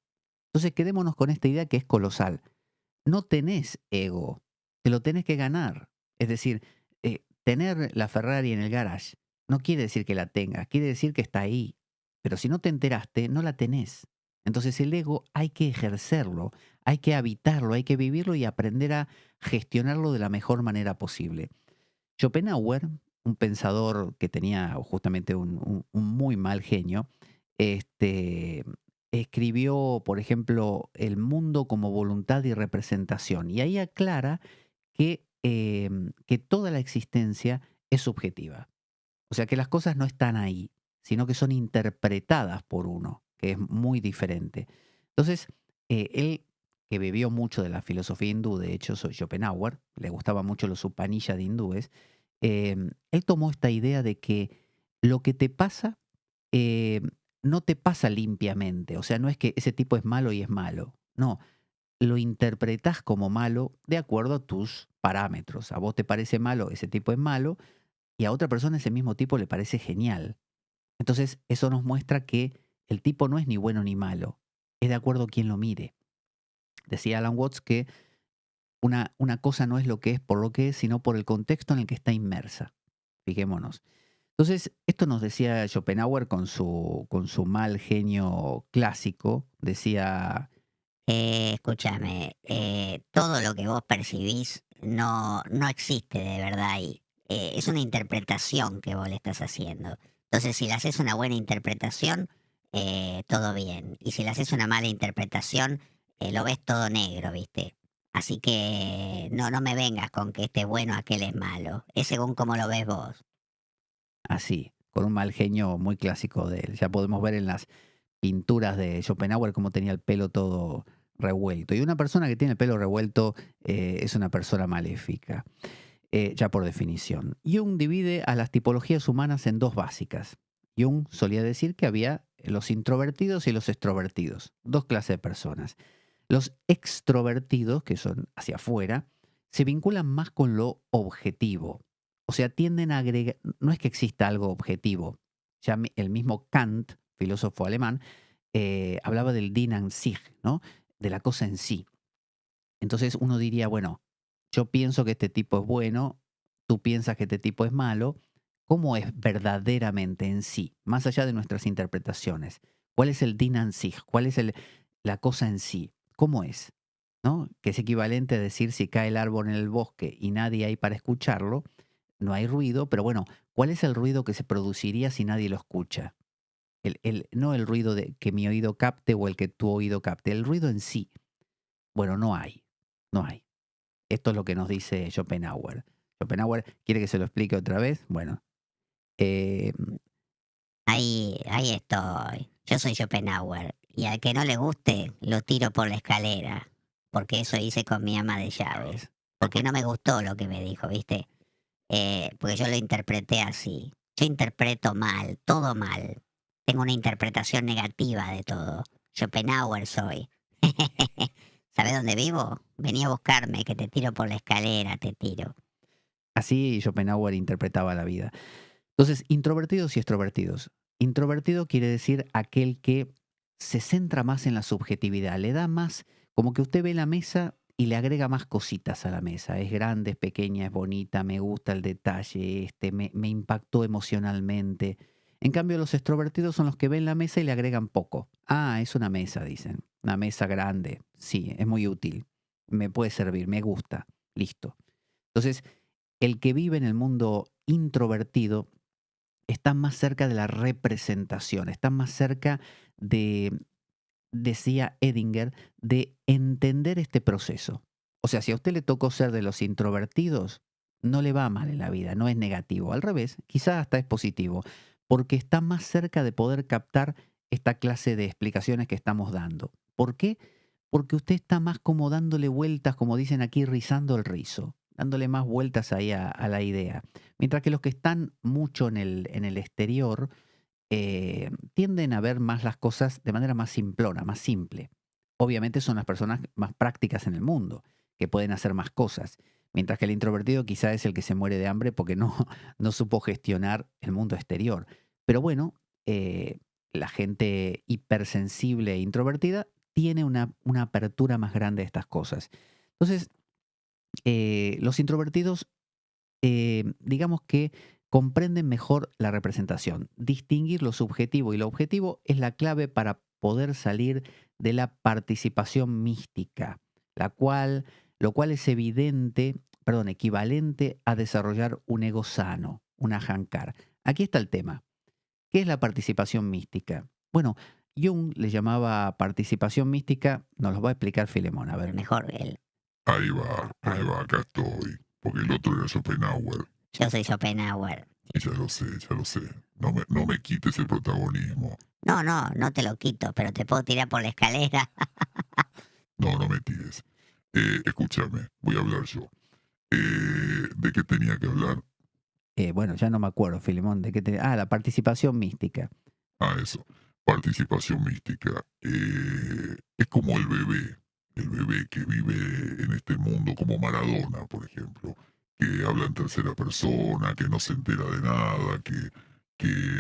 Entonces quedémonos con esta idea que es colosal. No tenés ego, te lo tenés que ganar. Es decir, tener la Ferrari en el garage no quiere decir que la tengas, quiere decir que está ahí. Pero si no te enteraste, no la tenés. Entonces el ego hay que ejercerlo, hay que habitarlo, hay que vivirlo y aprender a gestionarlo de la mejor manera posible. Schopenhauer, un pensador que tenía justamente un muy mal genio, este, escribió, por ejemplo, El mundo como voluntad y representación. Y ahí aclara que toda la existencia es subjetiva. O sea, que las cosas no están ahí, sino que son interpretadas por uno, que es muy diferente. Entonces, él, que bebió mucho de la filosofía hindú, de hecho, soy Schopenhauer, le gustaba mucho los Upanishads hindúes, él tomó esta idea de que lo que te pasa eh, no te pasa limpiamente. O sea, no es que ese tipo es malo y es malo. No, lo interpretás como malo de acuerdo a tus parámetros. A vos te parece malo, ese tipo es malo, y a otra persona ese mismo tipo le parece genial. Entonces, eso nos muestra que el tipo no es ni bueno ni malo, es de acuerdo a quien lo mire. Decía Alan Watts que una cosa no es lo que es por lo que es, sino por el contexto en el que está inmersa. Fijémonos. Entonces, esto nos decía Schopenhauer con su mal genio clásico. Decía, Escúchame, todo lo que vos percibís no existe de verdad ahí. Es una interpretación que vos le estás haciendo. Entonces, si le haces una buena interpretación, todo bien. Y si le haces una mala interpretación, lo ves todo negro, ¿viste? Así que no me vengas con que este es bueno, aquel es malo. Es según cómo lo ves vos. así, con un mal genio muy clásico de él. Ya podemos ver en las pinturas de Schopenhauer cómo tenía el pelo todo revuelto. Y una persona que tiene el pelo revuelto es una persona maléfica, ya por definición. Jung divide a las tipologías humanas en dos básicas. Jung solía decir que había los introvertidos y los extrovertidos, dos clases de personas. Los extrovertidos, que son hacia afuera, se vinculan más con lo objetivo. O sea, tienden a agregar, no es que exista algo objetivo. Ya el mismo Kant, filósofo alemán, hablaba del Ding an sich, ¿no? De la cosa en sí. Entonces uno diría, bueno, yo pienso que este tipo es bueno, tú piensas que este tipo es malo. ¿Cómo es verdaderamente en sí, más allá de nuestras interpretaciones? ¿Cuál es el Ding an sich? ¿Cuál es la cosa en sí? ¿Cómo es? ¿No? Que es equivalente a decir si cae el árbol en el bosque y nadie hay para escucharlo, no hay ruido, pero bueno, ¿cuál es el ruido que se produciría si nadie lo escucha? No el ruido que mi oído capte o el que tu oído capte, el ruido en sí. Bueno, no hay, no hay. Esto es lo que nos dice Schopenhauer. Schopenhauer, ¿quiere que se lo explique otra vez? Bueno, eh, Ahí estoy. Yo soy Schopenhauer. Y al que no le guste, lo tiro por la escalera. Porque eso hice con mi ama de llaves. Porque no me gustó lo que me dijo, ¿viste? Porque yo lo interpreté así. Yo interpreto mal, todo mal. Tengo una interpretación negativa de todo. Schopenhauer soy. ¿Sabés dónde vivo? Vení a buscarme, que te tiro por la escalera, te tiro. así Schopenhauer interpretaba la vida. Entonces, introvertidos y extrovertidos. Introvertido quiere decir aquel que se centra más en la subjetividad, le da más, como que usted ve la mesa y le agrega más cositas a la mesa. Es grande, es pequeña, es bonita, me gusta el detalle, me impactó emocionalmente. En cambio, los extrovertidos son los que ven la mesa y le agregan poco. Ah, es una mesa, dicen. Una mesa grande. Sí, es muy útil. Me puede servir, me gusta. Listo. Entonces, el que vive en el mundo introvertido está más cerca de la representación, está más cerca de, decía Edinger, de entender este proceso. O sea, si a usted le tocó ser de los introvertidos, no le va mal en la vida, no es negativo. Al revés, quizás hasta es positivo, porque está más cerca de poder captar esta clase de explicaciones que estamos dando. ¿Por qué? Porque usted está más como dándole vueltas, como dicen aquí, rizando el rizo, dándole más vueltas ahí a la idea. Mientras que los que están mucho en el exterior tienden a ver más las cosas de manera más simplona, más simple. Obviamente son las personas más prácticas en el mundo, que pueden hacer más cosas. Mientras que el introvertido quizá es el que se muere de hambre porque no supo gestionar el mundo exterior. Pero bueno, la gente hipersensible e introvertida tiene una apertura más grande a estas cosas. Entonces, los introvertidos, digamos que comprenden mejor la representación. Distinguir lo subjetivo y lo objetivo es la clave para poder salir de la participación mística, lo cual es equivalente a desarrollar un ego sano, un ahankar. Aquí está el tema. ¿Qué es la participación mística? Bueno, Jung le llamaba participación mística, nos lo va a explicar Filemón. A ver, Mejor él. Ahí va, acá estoy. Porque el otro era Schopenhauer. Yo soy Schopenhauer. Y ya lo sé. No me quites el protagonismo. No te lo quito, pero te puedo tirar por la escalera. No me tires. Escúchame, voy a hablar yo. ¿De qué tenía que hablar? Bueno, ya no me acuerdo, Filemón, de qué la participación mística. Eso. Participación mística. Es como el bebé que vive en este mundo, como Maradona, por ejemplo, que habla en tercera persona, que no se entera de nada, que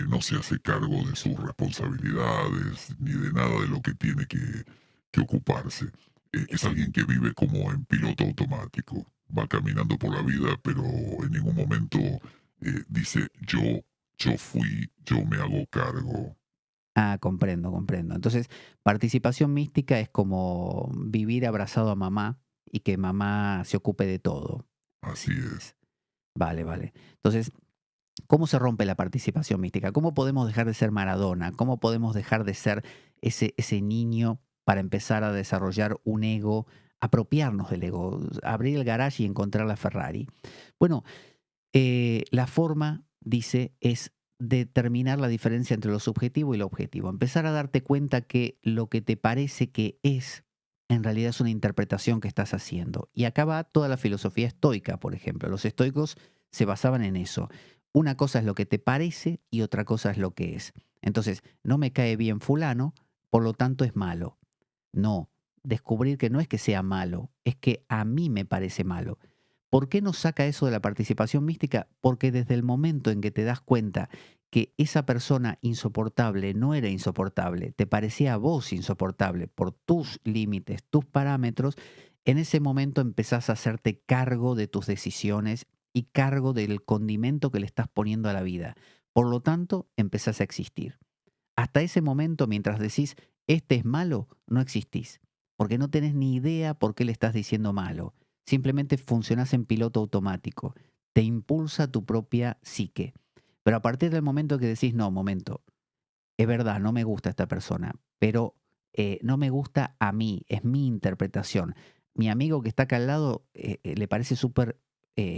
no se hace cargo de sus responsabilidades, ni de nada de lo que tiene que ocuparse. Es alguien que vive como en piloto automático. Va caminando por la vida, pero en ningún momento dice yo fui, yo me hago cargo. Ah, comprendo, comprendo. Entonces, participación mística es como vivir abrazado a mamá y que mamá se ocupe de todo. Así es. Vale, vale. Entonces, ¿cómo se rompe la participación mística? ¿Cómo podemos dejar de ser Maradona? ¿Cómo podemos dejar de ser ese niño para empezar a desarrollar un ego, apropiarnos del ego, abrir el garage y encontrar la Ferrari? Bueno, la forma, dice, es determinar la diferencia entre lo subjetivo y lo objetivo. Empezar a darte cuenta que lo que te parece que es, en realidad es una interpretación que estás haciendo. Y acá va toda la filosofía estoica, por ejemplo. Los estoicos se basaban en eso. Una cosa es lo que te parece y otra cosa es lo que es. Entonces, no me cae bien fulano, por lo tanto es malo. No, descubrir que no es que sea malo, es que a mí me parece malo. ¿Por qué nos saca eso de la participación mística? Porque desde el momento en que te das cuenta que esa persona insoportable no era insoportable, te parecía a vos insoportable por tus límites, tus parámetros, en ese momento empezás a hacerte cargo de tus decisiones y cargo del condimento que le estás poniendo a la vida. Por lo tanto, empezás a existir. Hasta ese momento, mientras decís, este es malo, no existís, porque no tenés ni idea por qué le estás diciendo malo. Simplemente funcionás en piloto automático. Te impulsa tu propia psique. Pero a partir del momento que decís, no, momento, es verdad, no me gusta esta persona, pero no me gusta a mí, es mi interpretación. Mi amigo que está acá al lado le parece súper,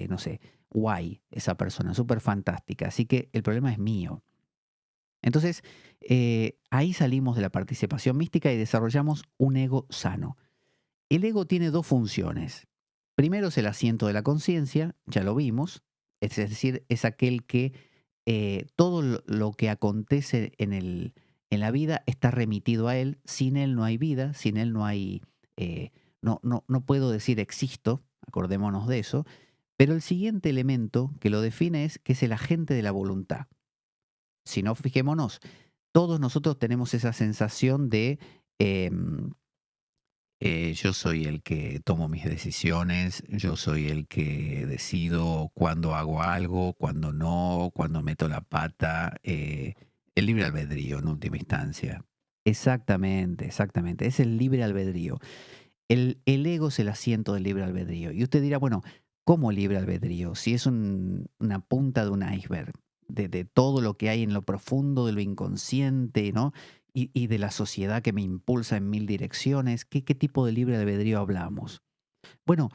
no sé, guay esa persona, súper fantástica. Así que el problema es mío. Entonces, ahí salimos de la participación mística y desarrollamos un ego sano. El ego tiene dos funciones. Primero es el asiento de la conciencia, ya lo vimos, es decir, es aquel que todo lo que acontece en la vida está remitido a él, sin él no hay vida, sin él no hay, no puedo decir existo, acordémonos de eso, pero el siguiente elemento que lo define es que es el agente de la voluntad. Si no, fijémonos, todos nosotros tenemos esa sensación de em, yo soy el que tomo mis decisiones, yo soy el que decido cuándo hago algo, cuándo no, cuándo meto la pata, el libre albedrío en última instancia. Exactamente, exactamente, es el libre albedrío. El ego es el asiento del libre albedrío. Y usted dirá, bueno, ¿cómo libre albedrío? Si es una punta de un iceberg, de todo lo que hay en lo profundo, de lo inconsciente, ¿no? Y de la sociedad que me impulsa en mil direcciones. ¿Qué tipo de libre albedrío hablamos? Bueno,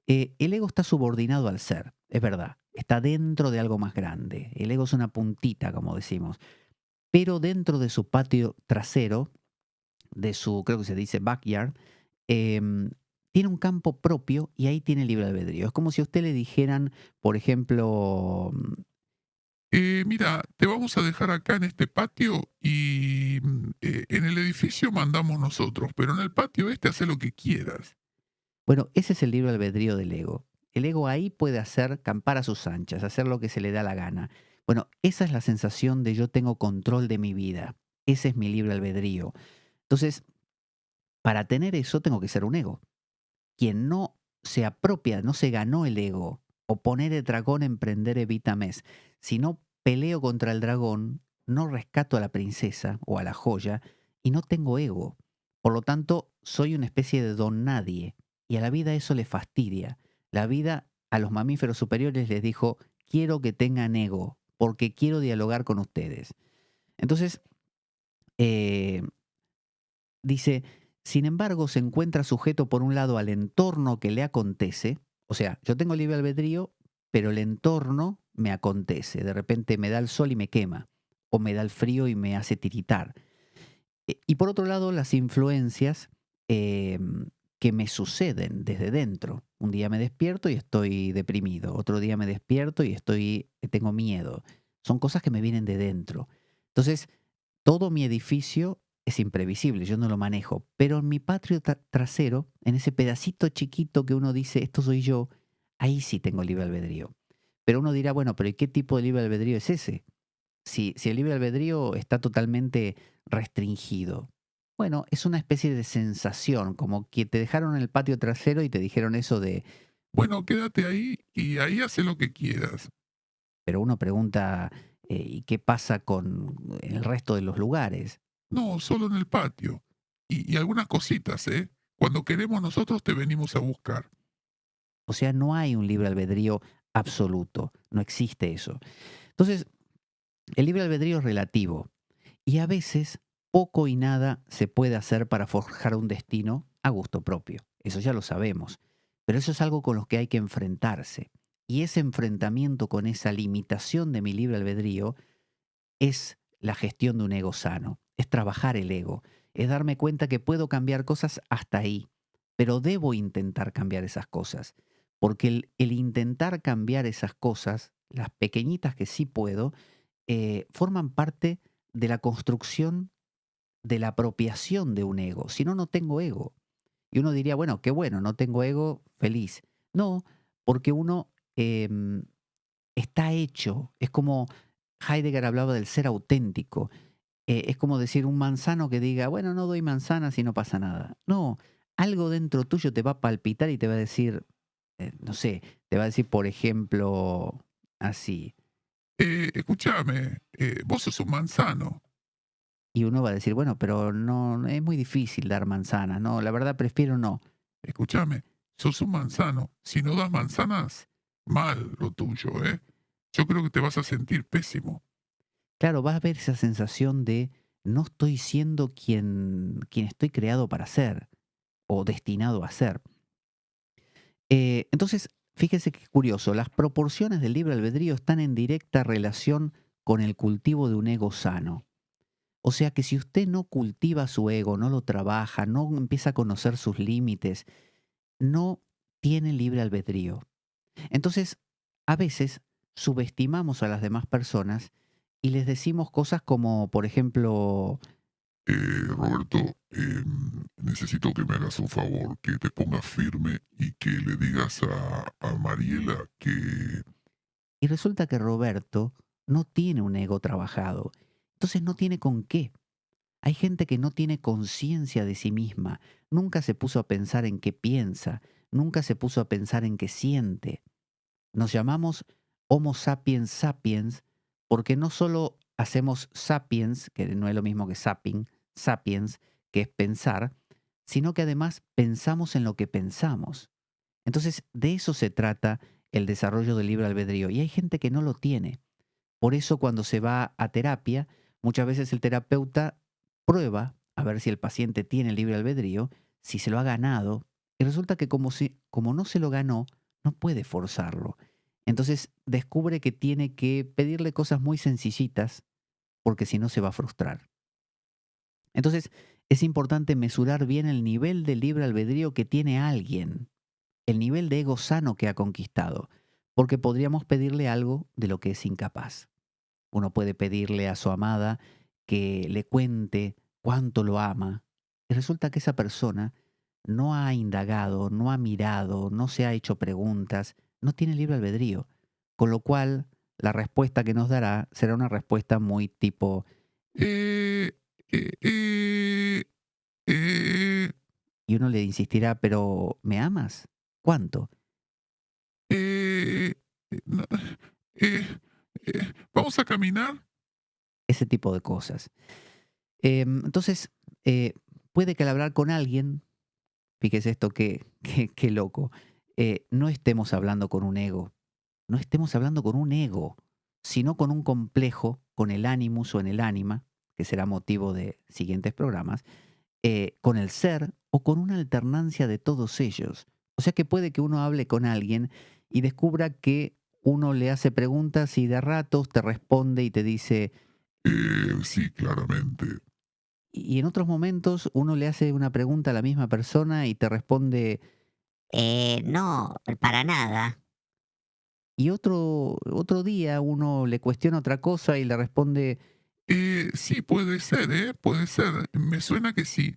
el ego está subordinado al ser, es verdad. Está dentro de algo más grande. El ego es una puntita, como decimos. Pero dentro de su patio trasero, de su, creo que se dice backyard, tiene un campo propio y ahí tiene libre albedrío. Es como si a usted le dijeran, por ejemplo, Mira, te vamos a dejar acá en este patio y en el edificio mandamos nosotros, pero en el patio este hace lo que quieras. bueno, ese es el libre albedrío del ego. El ego ahí puede hacer campar a sus anchas, hacer lo que se le da la gana. Bueno, esa es la sensación de yo tengo control de mi vida. Ese es mi libre albedrío. Entonces, para tener eso tengo que ser un ego. Quien no se apropia, no se ganó el ego, o poner el dragón en prender evita mes. Si no peleo contra el dragón, no rescato a la princesa o a la joya y no tengo ego. Por lo tanto, soy una especie de don nadie y a la vida eso le fastidia. La vida a los mamíferos superiores les dijo, quiero que tengan ego porque quiero dialogar con ustedes. Entonces, eh, dice, sin embargo, se encuentra sujeto por un lado al entorno que le acontece, o sea, yo tengo libre albedrío, pero el entorno me acontece. De repente me da el sol y me quema, o me da el frío y me hace tiritar. Y por otro lado, las influencias que me suceden desde dentro. Un día me despierto y estoy deprimido, otro día me despierto y tengo miedo. Son cosas que me vienen de dentro. Entonces, todo mi edificio es imprevisible, yo no lo manejo, pero en mi patio trasero, en ese pedacito chiquito que uno dice, esto soy yo, ahí sí tengo libre albedrío. Pero uno dirá, bueno, pero ¿y qué tipo de libre albedrío es ese? Si el libre albedrío está totalmente restringido, Bueno, es una especie de sensación, como que te dejaron en el patio trasero y te dijeron eso de, Bueno, quédate ahí y ahí hace lo que quieras. pero uno pregunta, ¿y qué pasa con el resto de los lugares? No, solo en el patio. Y algunas cositas, ¿eh? Cuando queremos nosotros te venimos a buscar. O sea, no hay un libre albedrío absoluto, no existe eso. Entonces, el libre albedrío es relativo y a veces poco y nada se puede hacer para forjar un destino a gusto propio. Eso ya lo sabemos, pero eso es algo con lo que hay que enfrentarse. Y ese enfrentamiento con esa limitación de mi libre albedrío es la gestión de un ego sano, es trabajar el ego, es darme cuenta que puedo cambiar cosas hasta ahí, pero debo intentar cambiar esas cosas, porque el intentar cambiar esas cosas, las pequeñitas que sí puedo, forman parte de la construcción de la apropiación de un ego. Si no, no tengo ego. Y uno diría, bueno, qué bueno, no tengo ego, feliz. No, porque uno está hecho, es como Heidegger hablaba del ser auténtico. Es como decir un manzano que diga, bueno, no doy manzanas y no pasa nada. No, algo dentro tuyo te va a palpitar y te va a decir, no sé, te va a decir, por ejemplo, así. Escúchame, vos sos un manzano. Y uno va a decir, bueno, pero no, es muy difícil dar manzanas. No, la verdad prefiero no. Escúchame, sos un manzano. Si no das manzanas, mal lo tuyo, ¿eh? Yo creo que te vas a sentir pésimo. Claro, vas a ver esa sensación de no estoy siendo quien estoy creado para ser o destinado a ser. Entonces, fíjese qué curioso, las proporciones del libre albedrío están en directa relación con el cultivo de un ego sano. O sea que si usted no cultiva su ego, no lo trabaja, no empieza a conocer sus límites, no tiene libre albedrío. Entonces, a veces subestimamos a las demás personas y les decimos cosas como, por ejemplo, Roberto, necesito que me hagas un favor, que te pongas firme y que le digas a Mariela que... y resulta que Roberto no tiene un ego trabajado. Entonces no tiene con qué. Hay gente que no tiene conciencia de sí misma, nunca se puso a pensar en qué piensa, nunca se puso a pensar en qué siente. Nos llamamos Homo sapiens sapiens porque no solo hacemos sapiens, que no es lo mismo que sapiens, que es pensar, sino que además pensamos en lo que pensamos. Entonces, de eso se trata el desarrollo del libre albedrío. Y hay gente que no lo tiene. Por eso cuando se va a terapia, muchas veces el terapeuta prueba a ver si el paciente tiene libre albedrío, si se lo ha ganado, y resulta que como no se lo ganó, no puede forzarlo. Entonces descubre que tiene que pedirle cosas muy sencillitas, porque si no se va a frustrar. Entonces es importante mesurar bien el nivel de libre albedrío que tiene alguien, el nivel de ego sano que ha conquistado, porque podríamos pedirle algo de lo que es incapaz. Uno puede pedirle a su amada que le cuente cuánto lo ama y resulta que esa persona no ha indagado, no ha mirado, no se ha hecho preguntas, no tiene libre albedrío, con lo cual la respuesta que nos dará será una respuesta muy tipo, Eh, eh, eh, eh, y uno le insistirá, pero ¿me amas? ¿Cuánto? eh, no, eh, ¿vamos a caminar? Ese tipo de cosas. Entonces, puede que al hablar con alguien, fíjese esto, qué loco, no estemos hablando con un ego, no estemos hablando con un ego, sino con un complejo, con el animus o en el ánima, que será motivo de siguientes programas, con el ser o con una alternancia de todos ellos. O sea que puede que uno hable con alguien y descubra que uno le hace preguntas y de ratos te responde y te dice, Sí, claramente. y en otros momentos uno le hace una pregunta a la misma persona y te responde, No, para nada. y otro día uno le cuestiona otra cosa y le responde, Sí, puede ser, ¿eh? Puede ser. Me suena que sí.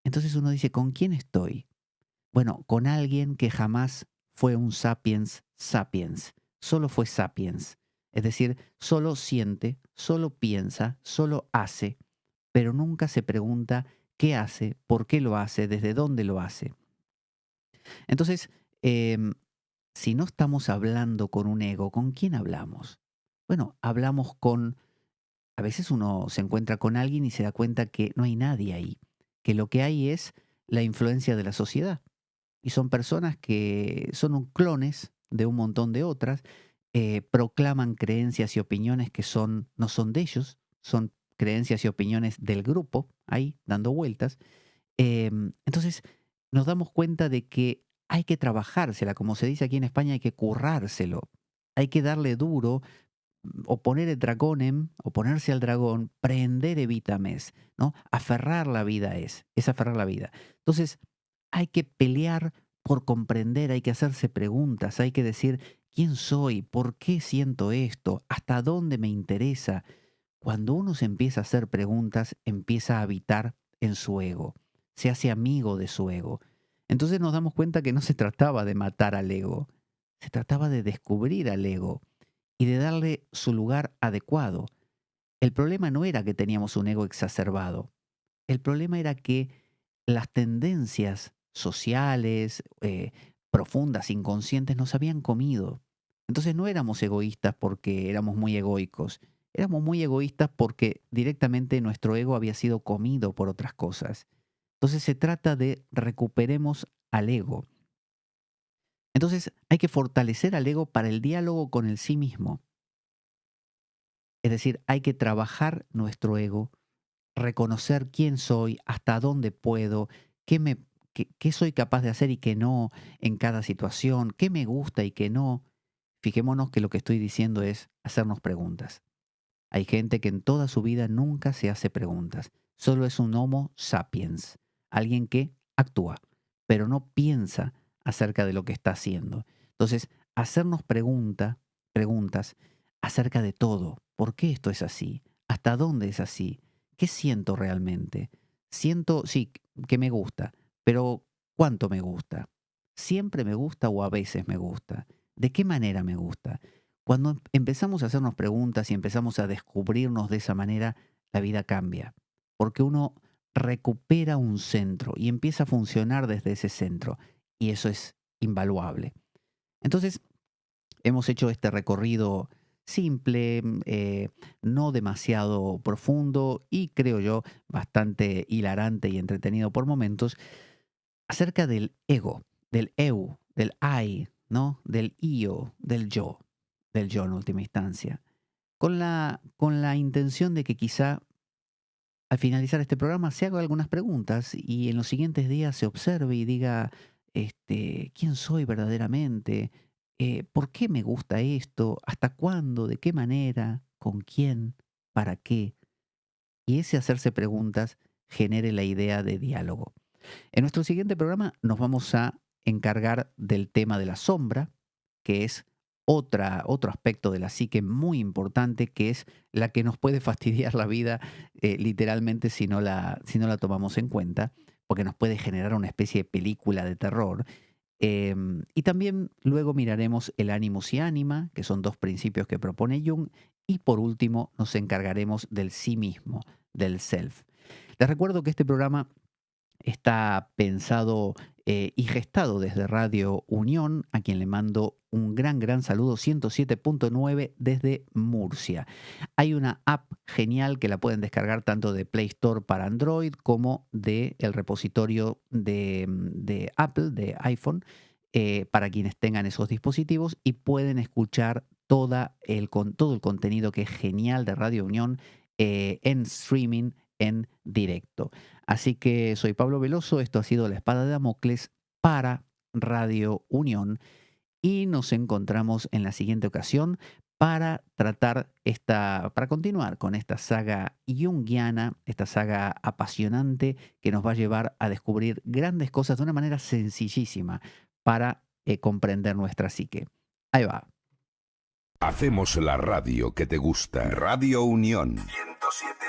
entonces uno dice, ¿con quién estoy? Bueno, con alguien que jamás fue un sapiens sapiens, solo fue sapiens. Es decir, solo siente, solo piensa, solo hace, pero nunca se pregunta qué hace, por qué lo hace, desde dónde lo hace. Entonces, si no estamos hablando con un ego, ¿con quién hablamos? Bueno, hablamos con... A veces uno se encuentra con alguien y se da cuenta que no hay nadie ahí, que lo que hay es la influencia de la sociedad. Y son personas que son clones de un montón de otras, proclaman creencias y opiniones que no son de ellos, son creencias y opiniones del grupo, ahí dando vueltas. Entonces nos damos cuenta de que hay que trabajársela, como se dice aquí en España, hay que currárselo, hay que darle duro, o poner el dragonem, o ponerse al dragón, prender evitames, ¿no? Aferrar la vida es aferrar la vida. Entonces, hay que pelear por comprender, hay que hacerse preguntas, hay que decir, ¿quién soy? ¿Por qué siento esto? ¿Hasta dónde me interesa? Cuando uno se empieza a hacer preguntas, empieza a habitar en su ego, se hace amigo de su ego. Entonces nos damos cuenta que no se trataba de matar al ego, se trataba de descubrir al ego y de darle su lugar adecuado. El problema no era que teníamos un ego exacerbado, el problema era que las tendencias sociales, profundas, inconscientes, nos habían comido. Entonces no éramos egoístas porque éramos muy egoicos, éramos muy egoístas porque directamente nuestro ego había sido comido por otras cosas. Entonces se trata de recuperemos al ego. Entonces hay que fortalecer al ego para el diálogo con el sí mismo. Es decir, hay que trabajar nuestro ego, reconocer quién soy, hasta dónde puedo, qué soy capaz de hacer y qué no en cada situación, qué me gusta y qué no. Fijémonos que lo que estoy diciendo es hacernos preguntas. Hay gente que en toda su vida nunca se hace preguntas. Solo es un Homo sapiens, alguien que actúa, pero no piensa acerca de lo que está haciendo. Entonces, hacernos preguntas acerca de todo. ¿Por qué esto es así? ¿Hasta dónde es así? ¿Qué siento realmente? Siento, sí, que me gusta, pero ¿cuánto me gusta? ¿Siempre me gusta o a veces me gusta? ¿De qué manera me gusta? Cuando empezamos a hacernos preguntas y empezamos a descubrirnos de esa manera, la vida cambia, porque uno recupera un centro y empieza a funcionar desde ese centro, y eso es invaluable. Entonces, hemos hecho este recorrido simple, no demasiado profundo y creo yo bastante hilarante y entretenido por momentos, acerca del ego, del eu, del I, ¿no? Del io, del yo en última instancia, con la intención de que quizá al finalizar este programa se haga algunas preguntas y en los siguientes días se observe y diga, ¿quién soy verdaderamente? ¿Por qué me gusta esto? ¿Hasta cuándo? ¿De qué manera? ¿Con quién? ¿Para qué? Y ese hacerse preguntas genere la idea de diálogo. En nuestro siguiente programa nos vamos a encargar del tema de la sombra, que es otro aspecto de la psique muy importante, que es la que nos puede fastidiar la vida literalmente si no la tomamos en cuenta, porque nos puede generar una especie de película de terror. Y también luego miraremos el animus y anima, que son dos principios que propone Jung, y por último nos encargaremos del sí mismo, del self. Les recuerdo que este programa está pensado y gestado desde Radio Unión, a quien le mando un gran saludo, 107.9 desde Murcia. Hay una app genial que la pueden descargar tanto de Play Store para Android como del repositorio de Apple, de iPhone, para quienes tengan esos dispositivos y pueden escuchar todo el contenido que es genial de Radio Unión en streaming, en directo. Así que soy Pablo Veloso, esto ha sido La Espada de Damocles para Radio Unión y nos encontramos en la siguiente ocasión para continuar con esta saga junguiana, esta saga apasionante que nos va a llevar a descubrir grandes cosas de una manera sencillísima para comprender nuestra psique. Ahí va. Hacemos la radio que te gusta. Radio Unión 107.